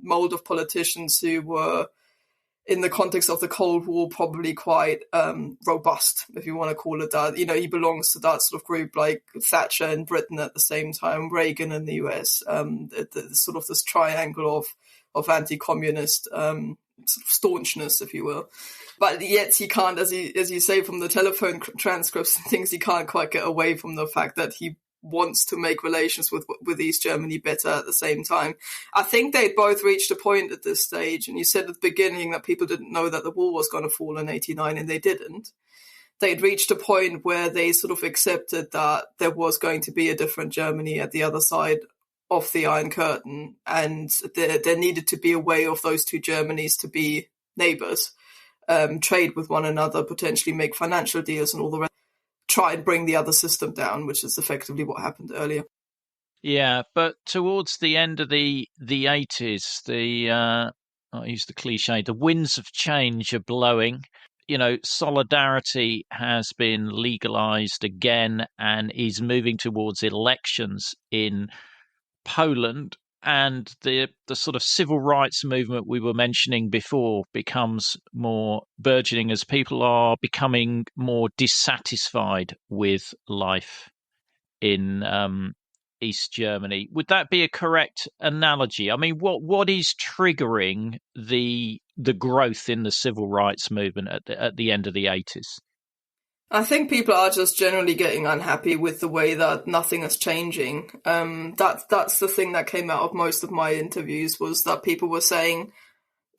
mold of politicians who were, in the context of the Cold War, probably quite robust, if you want to call it that. He belongs to that sort of group like Thatcher in Britain at the same time, Reagan in the US, sort of this triangle of anti-communist sort of staunchness, if you will. But yet he can't, as you say from the telephone transcripts and things, he can't quite get away from the fact that he wants to make relations with East Germany better at the same time. I think they'd both reached a point at this stage, and you said at the beginning that people didn't know that the wall was going to fall in 1989, and they didn't. They'd reached a point where they sort of accepted that there was going to be a different Germany at the other side of the Iron Curtain, and there needed to be a way of those two Germanys to be neighbours, trade with one another, potentially make financial deals and all the rest. Try and bring the other system down, which is effectively what happened earlier. Yeah, but towards the end of the 80s, I'll use the cliche, the winds of change are blowing. Solidarity has been legalized again and is moving towards elections in Poland. And the sort of civil rights movement we were mentioning before becomes more burgeoning as people are becoming more dissatisfied with life in East Germany. Would that be a correct analogy? I mean, what is triggering the growth in the civil rights movement at the end of the 80s? I think people are just generally getting unhappy with the way that nothing is changing. That's the thing that came out of most of my interviews, was that people were saying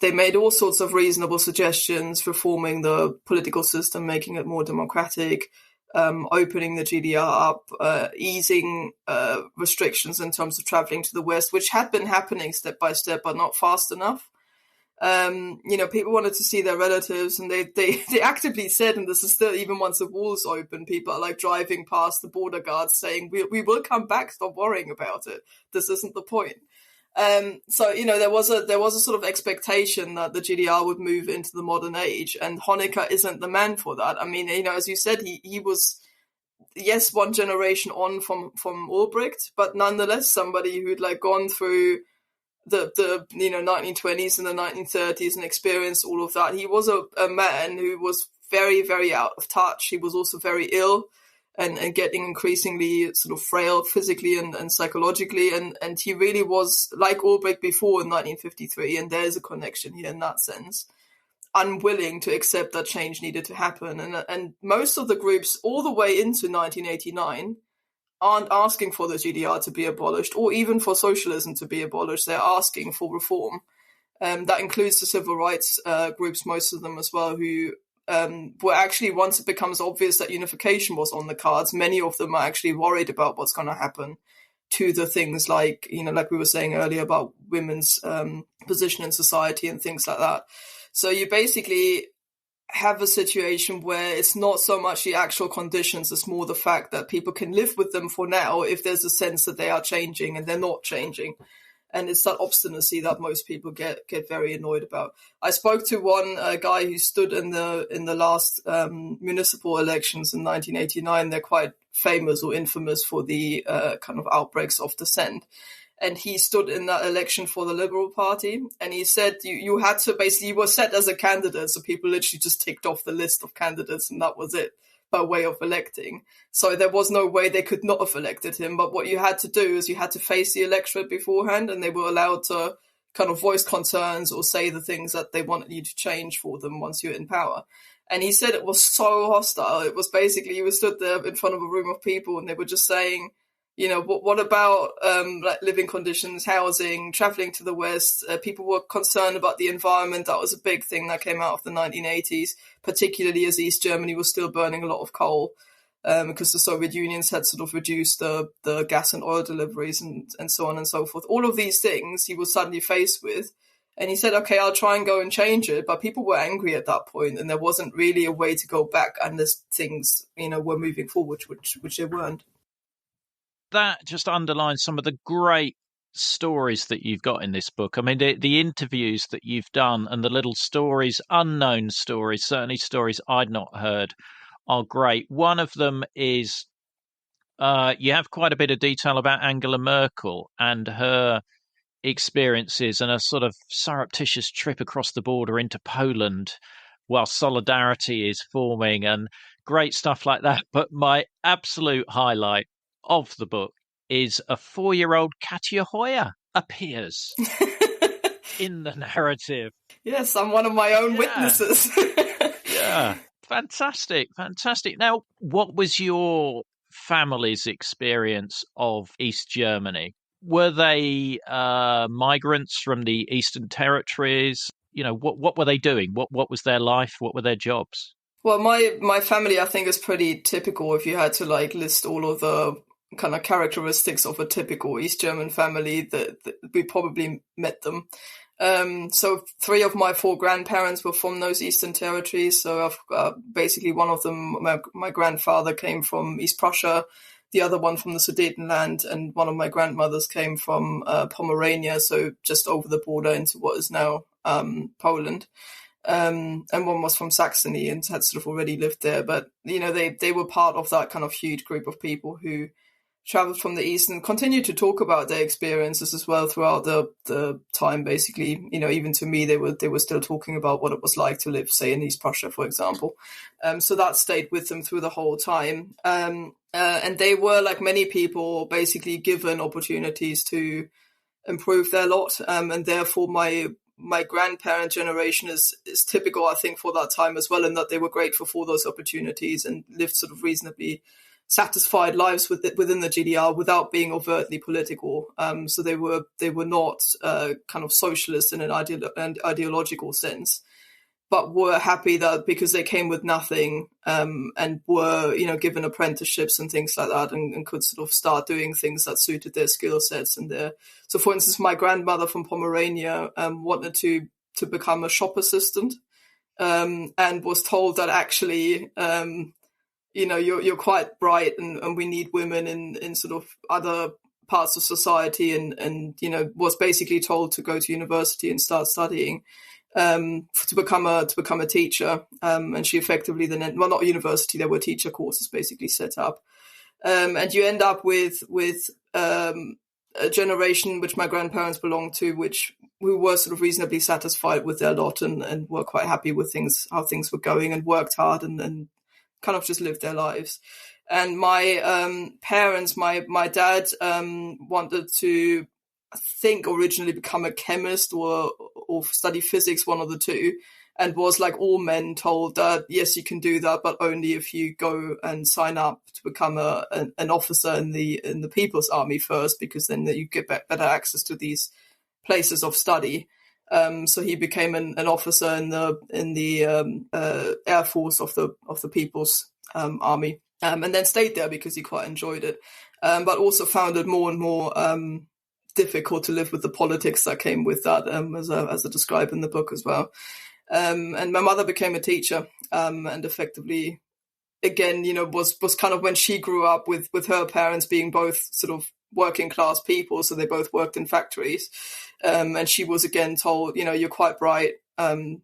they made all sorts of reasonable suggestions, reforming the political system, making it more democratic, opening the GDR up, easing restrictions in terms of traveling to the West, which had been happening step by step, but not fast enough. People wanted to see their relatives, and they actively said, and this is still, even once the walls open, people are driving past the border guards saying, we will come back, stop worrying about it. This isn't the point. So there was a sort of expectation that the GDR would move into the modern age, and Honecker isn't the man for that. I mean, as you said, he was, yes, one generation on from Ulbricht, but nonetheless somebody who'd gone through the 1920s and the 1930s and experienced all of that. He was a man who was very, very out of touch. He was also very ill and getting increasingly sort of frail physically and psychologically. And he really was, like Ulbricht before in 1953, and there is a connection here in that sense, unwilling to accept that change needed to happen. And most of the groups all the way into 1989 aren't asking for the GDR to be abolished or even for socialism to be abolished. They're asking for reform. That includes the civil rights groups, most of them as well, who were actually, once it becomes obvious that unification was on the cards, many of them are actually worried about what's going to happen to the things like, like we were saying earlier about women's position in society and things like that. So you basically have a situation where it's not so much the actual conditions, it's more the fact that people can live with them for now if there's a sense that they are changing and they're not changing. And it's that obstinacy that most people get very annoyed about. I spoke to one guy who stood in the last municipal elections in 1989. They're quite famous or infamous for the kind of outbreaks of dissent. And he stood in that election for the Liberal Party. And he said you had to basically, you were set as a candidate. So people literally just ticked off the list of candidates and that was it, by way of electing. So there was no way they could not have elected him. But what you had to do is you had to face the electorate beforehand, and they were allowed to kind of voice concerns or say the things that they wanted you to change for them once you're in power. And he said it was so hostile. It was basically, you were stood there in front of a room of people and they were just saying, what about like living conditions, housing, traveling to the West? People were concerned about the environment. That was a big thing that came out of the 1980s, particularly as East Germany was still burning a lot of coal because the Soviet Unions had sort of reduced the gas and oil deliveries and so on and so forth. All of these things he was suddenly faced with. And he said, okay, I'll try and go and change it. But people were angry at that point and there wasn't really a way to go back unless things, were moving forward, which they weren't. That just underlines some of the great stories that you've got in this book. I mean, the interviews that you've done and the little stories, unknown stories, certainly stories I'd not heard, are great. One of them is you have quite a bit of detail about Angela Merkel and her experiences and a sort of surreptitious trip across the border into Poland while solidarity is forming and great stuff like that. But my absolute highlight of the book is a 4-year-old Katya Hoya appears in the narrative. Yes, I'm one of my own witnesses. Yeah, fantastic. Now, what was your family's experience of East Germany? Were they migrants from the Eastern Territories? What were they doing? What was their life? What were their jobs? Well, my family, I think, is pretty typical. If you had to list all of the kind of characteristics of a typical East German family, that we probably met them. So 3 of my 4 grandparents were from those Eastern Territories. So I've basically one of them, my grandfather came from East Prussia, the other one from the Sudetenland, and one of my grandmothers came from Pomerania, so just over the border into what is now Poland. And one was from Saxony and had sort of already lived there. But, they were part of that kind of huge group of people who traveled from the East and continued to talk about their experiences as well throughout the time, basically. Even to me, they were still talking about what it was like to live, say, in East Prussia, for example. So that stayed with them through the whole time. And they were, like many people, basically given opportunities to improve their lot. And therefore, my grandparent generation is typical, I think, for that time as well, in that they were grateful for those opportunities and lived sort of reasonably satisfied lives within the GDR without being overtly political. So they were not kind of socialist in an ideological sense, but were happy that because they came with nothing and were given apprenticeships and things like that and could sort of start doing things that suited their skill sets and their. So, for instance, my grandmother from Pomerania wanted to become a shop assistant and was told that actually. You're quite bright and we need women in sort of other parts of society and was basically told to go to university and start studying to become a teacher. And she effectively then, well, not university, there were teacher courses basically set up. And you end up with a generation which my grandparents belonged to, who were sort of reasonably satisfied with their lot and were quite happy with how things were going and worked hard and kind of just lived their lives. And my parents, my dad wanted to, I think, originally become a chemist or study physics, one of the two, and was, like all men, told that yes, you can do that, but only if you go and sign up to become an officer in the People's Army first, because then you get better access to these places of study. So he became an officer in the Air Force of the People's Army, and then stayed there because he quite enjoyed it, but also found it more and more difficult to live with the politics that came with that, as I describe in the book as well. And my mother became a teacher, and effectively, again, was kind of when she grew up with her parents being both sort of working class people, so they both worked in factories, and she was again told, you're quite bright,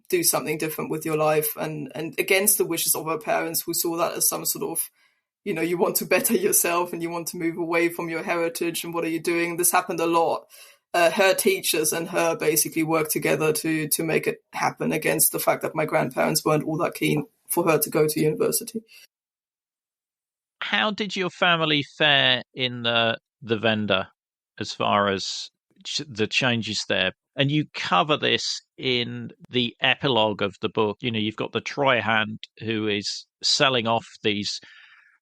do something different with your life, and against the wishes of her parents, who saw that as some sort of, you want to better yourself and you want to move away from your heritage, and what are you doing? This happened a lot. Her teachers and her basically worked together to make it happen, against the fact that my grandparents weren't all that keen for her to go to university. How did your family fare in the Wende as far as the changes there? And you cover this in the epilogue of the book. You've got the Treuhand who is selling off these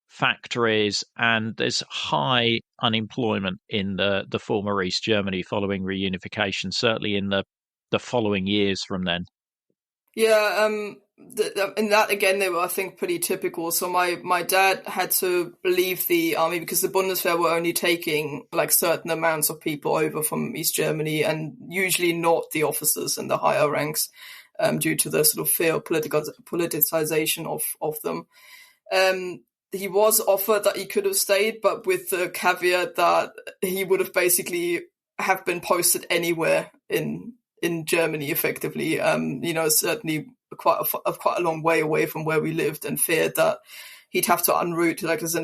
factories, and there's high unemployment in the former East Germany following reunification, certainly in the following years from then. Yeah, in that, again, they were, I think, pretty typical. So my dad had to leave the army because the Bundeswehr were only taking like certain amounts of people over from East Germany, and usually not the officers in the higher ranks, due to the sort of fear of politicization of them. He was offered that he could have stayed, but with the caveat that he would have basically have been posted anywhere in Germany, effectively. Certainly quite a long way away from where we lived, and feared that he'd have to uproot his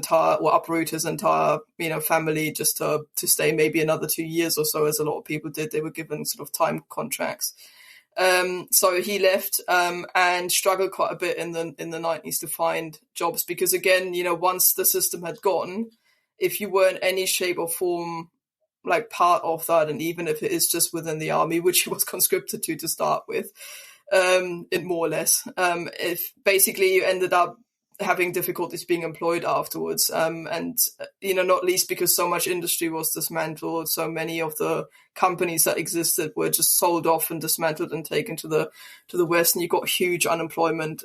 entire family just to stay maybe another 2 years or so, as a lot of people did. They were given sort of time contracts. So he left and struggled quite a bit in the 90s to find jobs, because again, once the system had gone, if you were in any shape or form like part of that, and even if it is just within the army, which he was conscripted to start with, it more or less, if basically you ended up having difficulties being employed afterwards, and not least because so much industry was dismantled, so many of the companies that existed were just sold off and dismantled and taken to the West, and you got huge unemployment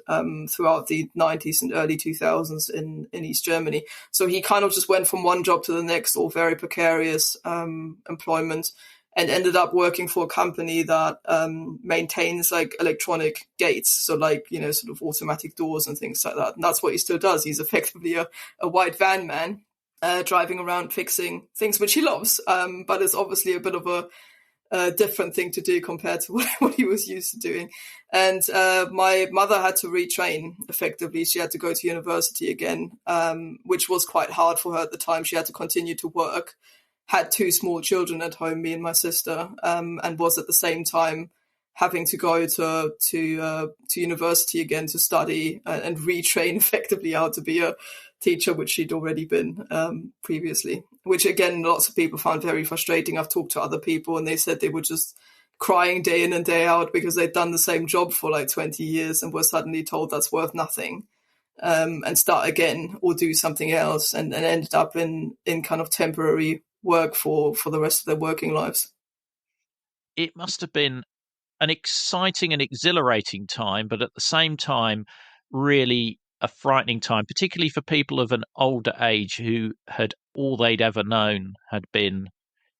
throughout the 90s and early 2000s in East Germany. So he kind of just went from one job to the next, all very precarious employment, and ended up working for a company that maintains like electronic gates, so sort of automatic doors and things like that. And that's what he still does. He's effectively a white van man driving around fixing things which he loves, but it's obviously a bit of a different thing to do compared to what he was used to doing. And my mother had to retrain, effectively. She had to go to university again, which was quite hard for her at the time. She had to continue to work, had 2 small children at home, me and my sister, and was at the same time having to go to university again to study and retrain effectively how to be a teacher, which she'd already been previously, which again, lots of people found very frustrating. I've talked to other people and they said they were just crying day in and day out because they'd done the same job for like 20 years and were suddenly told that's worth nothing, and start again or do something else, and ended up in kind of temporary work for the rest of their working lives. It must have been an exciting and exhilarating time, but at the same time, really a frightening time, particularly for people of an older age who had all they'd ever known had been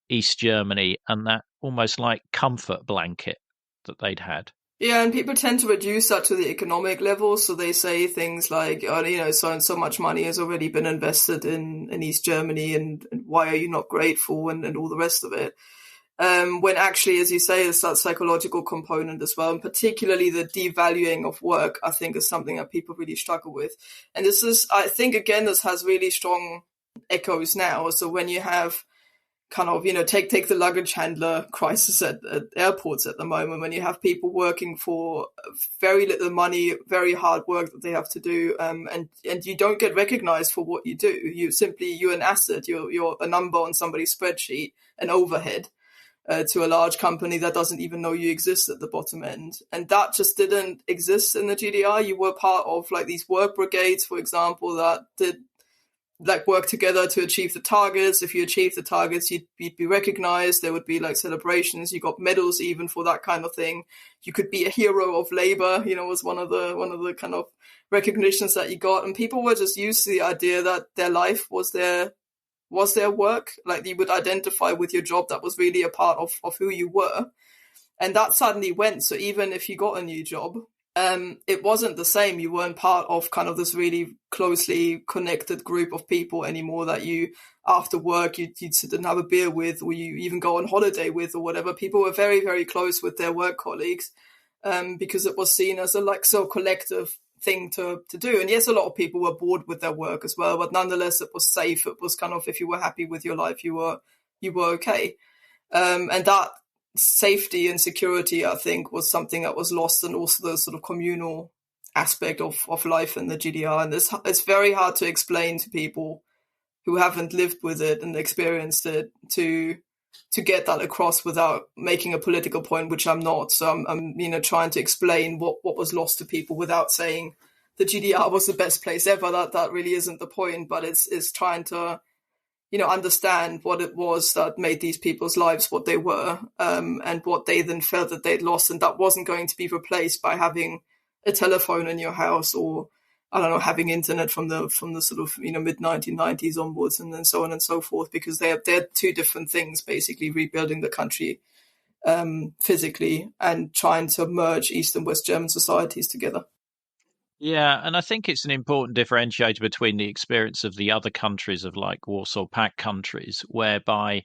East Germany and that almost like comfort blanket that they'd had. Yeah, and people tend to reduce that to the economic level. So they say things like, so and so much money has already been invested in East Germany, and why are you not grateful, and all the rest of it. When actually, as you say, it's that psychological component as well, and particularly the devaluing of work, I think, is something that people really struggle with. And this is, I think, again, this has really strong echoes now. So when you have kind of, take the luggage handler crisis at airports at the moment, when you have people working for very little money, very hard work that they have to do, and you don't get recognized for what you do. You're an asset, you're a number on somebody's spreadsheet, an overhead to a large company that doesn't even know you exist at the bottom end. And that just didn't exist in the GDR. You were part of like these work brigades, for example, that did like work together to achieve the targets. If you achieved the targets, you'd be recognized. There would be like celebrations. You got medals even for that kind of thing. You could be a hero of labor, was one of the kind of recognitions that you got. And people were just used to the idea that their life was their work. Like you would identify with your job. That was really a part of who you were. And that suddenly went. So even if you got a new job, it wasn't the same. You weren't part of kind of this really closely connected group of people anymore that you, after work, you'd sit and have a beer with, or you even go on holiday with, or whatever. People were very, very close with their work colleagues, because it was seen as a like so collective thing to do. And yes, a lot of people were bored with their work as well, but nonetheless, it was safe. It was kind of, if you were happy with your life, you were okay. And that safety and security, I think, was something that was lost, and also the sort of communal aspect of life in the GDR. And it's very hard to explain to people who haven't lived with it and experienced it to get that across without making a political point, which I'm not. So I'm trying to explain what was lost to people without saying the GDR was the best place ever. That really isn't the point, but it's trying to understand what it was that made these people's lives what they were, and what they then felt that they'd lost. And that wasn't going to be replaced by having a telephone in your house, or, I don't know, having internet from the sort of, mid 1990s onwards, and then so on and so forth, because they're two different things, basically rebuilding the country physically and trying to merge East and West German societies together. Yeah, and I think it's an important differentiator between the experience of the other countries of like Warsaw Pact countries, whereby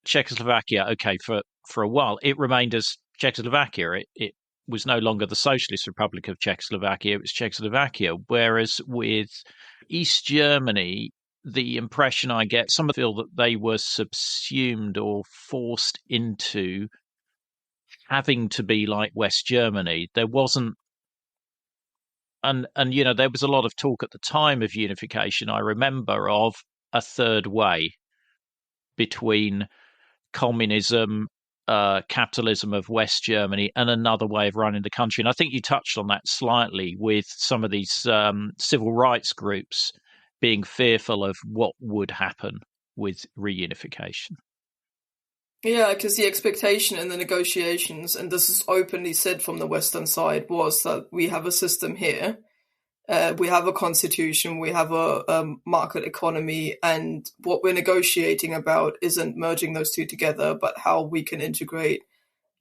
Czechoslovakia, okay, for a while, it remained as Czechoslovakia. It was no longer the Socialist Republic of Czechoslovakia, it was Czechoslovakia. Whereas with East Germany, the impression I get, some feel that they were subsumed or forced into having to be like West Germany. There wasn't, and there was a lot of talk at the time of unification, I remember, of a third way between communism, capitalism of West Germany, and another way of running the country. And I think you touched on that slightly with some of these civil rights groups being fearful of what would happen with reunification. Yeah, because the expectation in the negotiations, and this is openly said from the Western side, was that we have a system here, we have a constitution, we have a market economy, and what we're negotiating about isn't merging those two together, but how we can integrate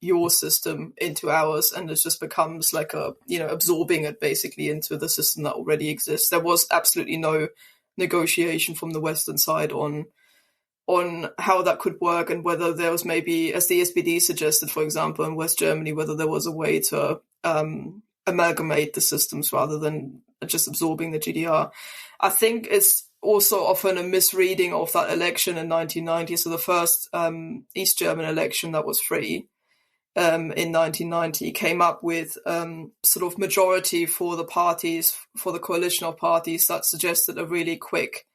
your system into ours, and it just becomes like absorbing it basically into the system that already exists. There was absolutely no negotiation from the Western side on how that could work, and whether there was maybe, as the SPD suggested, for example, in West Germany, whether there was a way to amalgamate the systems rather than just absorbing the GDR. I think it's also often a misreading of that election in 1990. So the first East German election that was free in 1990 came up with sort of majority for the parties, for the coalition of parties, that suggested a really quick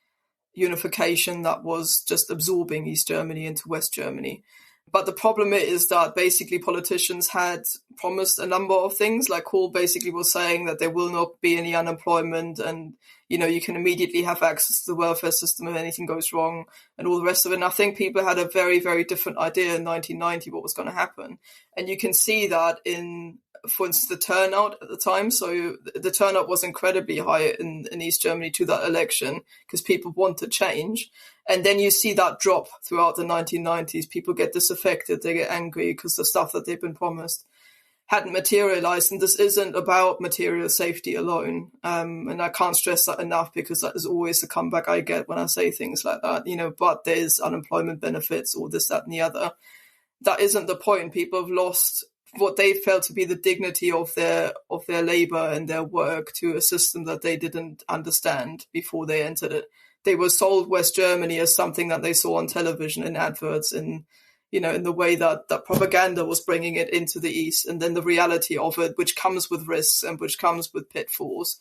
unification that was just absorbing East Germany into West Germany. But the problem is that basically politicians had promised a number of things. Like Cole basically was saying that there will not be any unemployment, and you can immediately have access to the welfare system if anything goes wrong, and all the rest of it. And I think people had a very, very different idea in 1990 what was going to happen. And you can see that in, for instance, the turnout at the time. So the turnout was incredibly high in East Germany to that election because people wanted change. And then you see that drop throughout the 1990s. People get disaffected, they get angry because the stuff that they've been promised hadn't materialized. And this isn't about material safety alone. And I can't stress that enough, because that is always the comeback I get when I say things like that, but there's unemployment benefits or this, that, and the other. That isn't the point. People have lost what they felt to be the dignity of their labor and their work to a system that they didn't understand before they entered it. They were sold West Germany as something that they saw on television in adverts, in the way that propaganda was bringing it into the East. And then the reality of it, which comes with risks and which comes with pitfalls,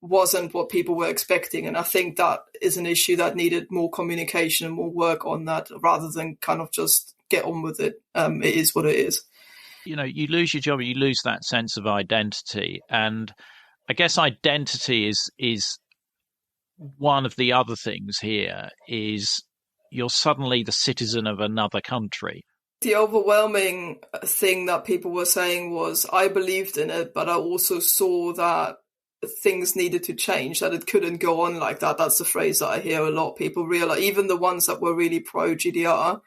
wasn't what people were expecting. And I think that is an issue that needed more communication and more work on that, rather than kind of just get on with it. It is what it is. You lose your job, you lose that sense of identity. And I guess identity is one of the other things here, is you're suddenly the citizen of another country. The overwhelming thing that people were saying was, I believed in it, but I also saw that things needed to change, that it couldn't go on like that. That's the phrase that I hear a lot. People realize, even the ones that were really pro-GDR,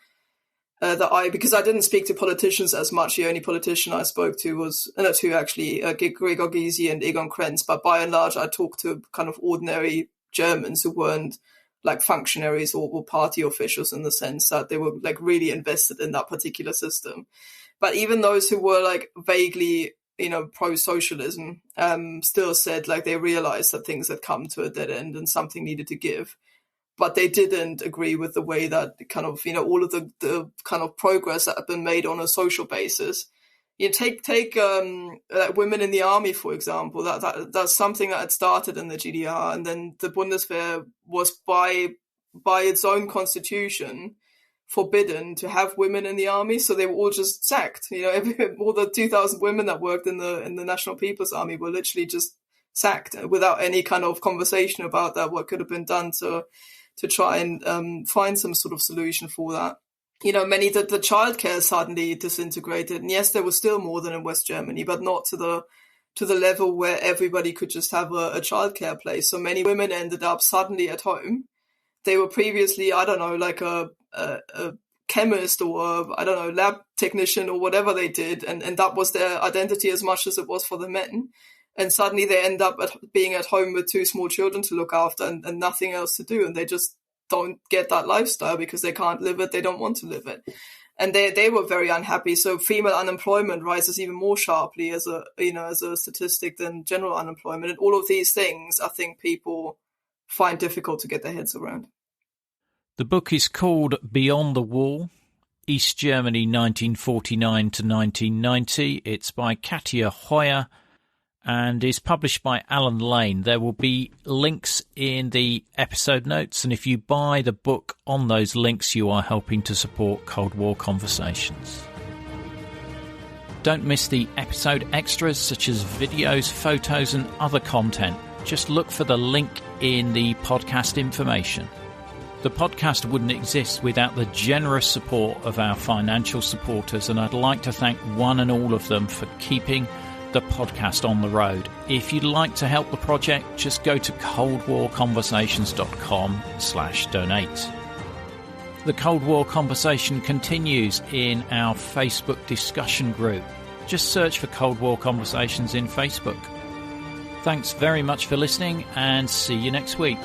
because I didn't speak to politicians as much. The only politician I spoke to was, two actually, Gregor Gysi and Egon Krenz. But by and large, I talked to kind of ordinary Germans who weren't like functionaries or party officials, in the sense that they were like really invested in that particular system. But even those who were like vaguely, pro-socialism, still said like they realized that things had come to a dead end and something needed to give. But they didn't agree with the way that kind of, all of the kind of progress that had been made on a social basis. Take women in the army, for example. That's something that had started in the GDR, and then the Bundeswehr was by its own constitution forbidden to have women in the army, so they were all just sacked. All the 2,000 women that worked in the National People's Army were literally just sacked without any kind of conversation about that. What could have been done to try and find some sort of solution for that. The childcare suddenly disintegrated. And yes, there was still more than in West Germany, but not to the level where everybody could just have a childcare place. So many women ended up suddenly at home. They were previously, I don't know, like a chemist or lab technician or whatever they did. And that was their identity as much as it was for the men. And suddenly they end up being at home with 2 small children to look after and nothing else to do. And they just don't get that lifestyle because they can't live it. They don't want to live it. And they were very unhappy. So female unemployment rises even more sharply as a statistic than general unemployment. And all of these things, I think people find difficult to get their heads around. The book is called Beyond the Wall, East Germany 1949 to 1990. It's by Katya Hoya and is published by Alan Lane. There will be links in the episode notes, and if you buy the book on those links, you are helping to support Cold War Conversations. Don't miss the episode extras such as videos, photos and other content. Just look for the link in the podcast information. The podcast wouldn't exist without the generous support of our financial supporters, and I'd like to thank one and all of them for keeping the podcast on the road. If you'd like to help the project, just go to coldwarconversations.com/donate. The Cold War conversation continues in our Facebook discussion group. Just search for Cold War Conversations in Facebook. Thanks very much for listening, and see you next week.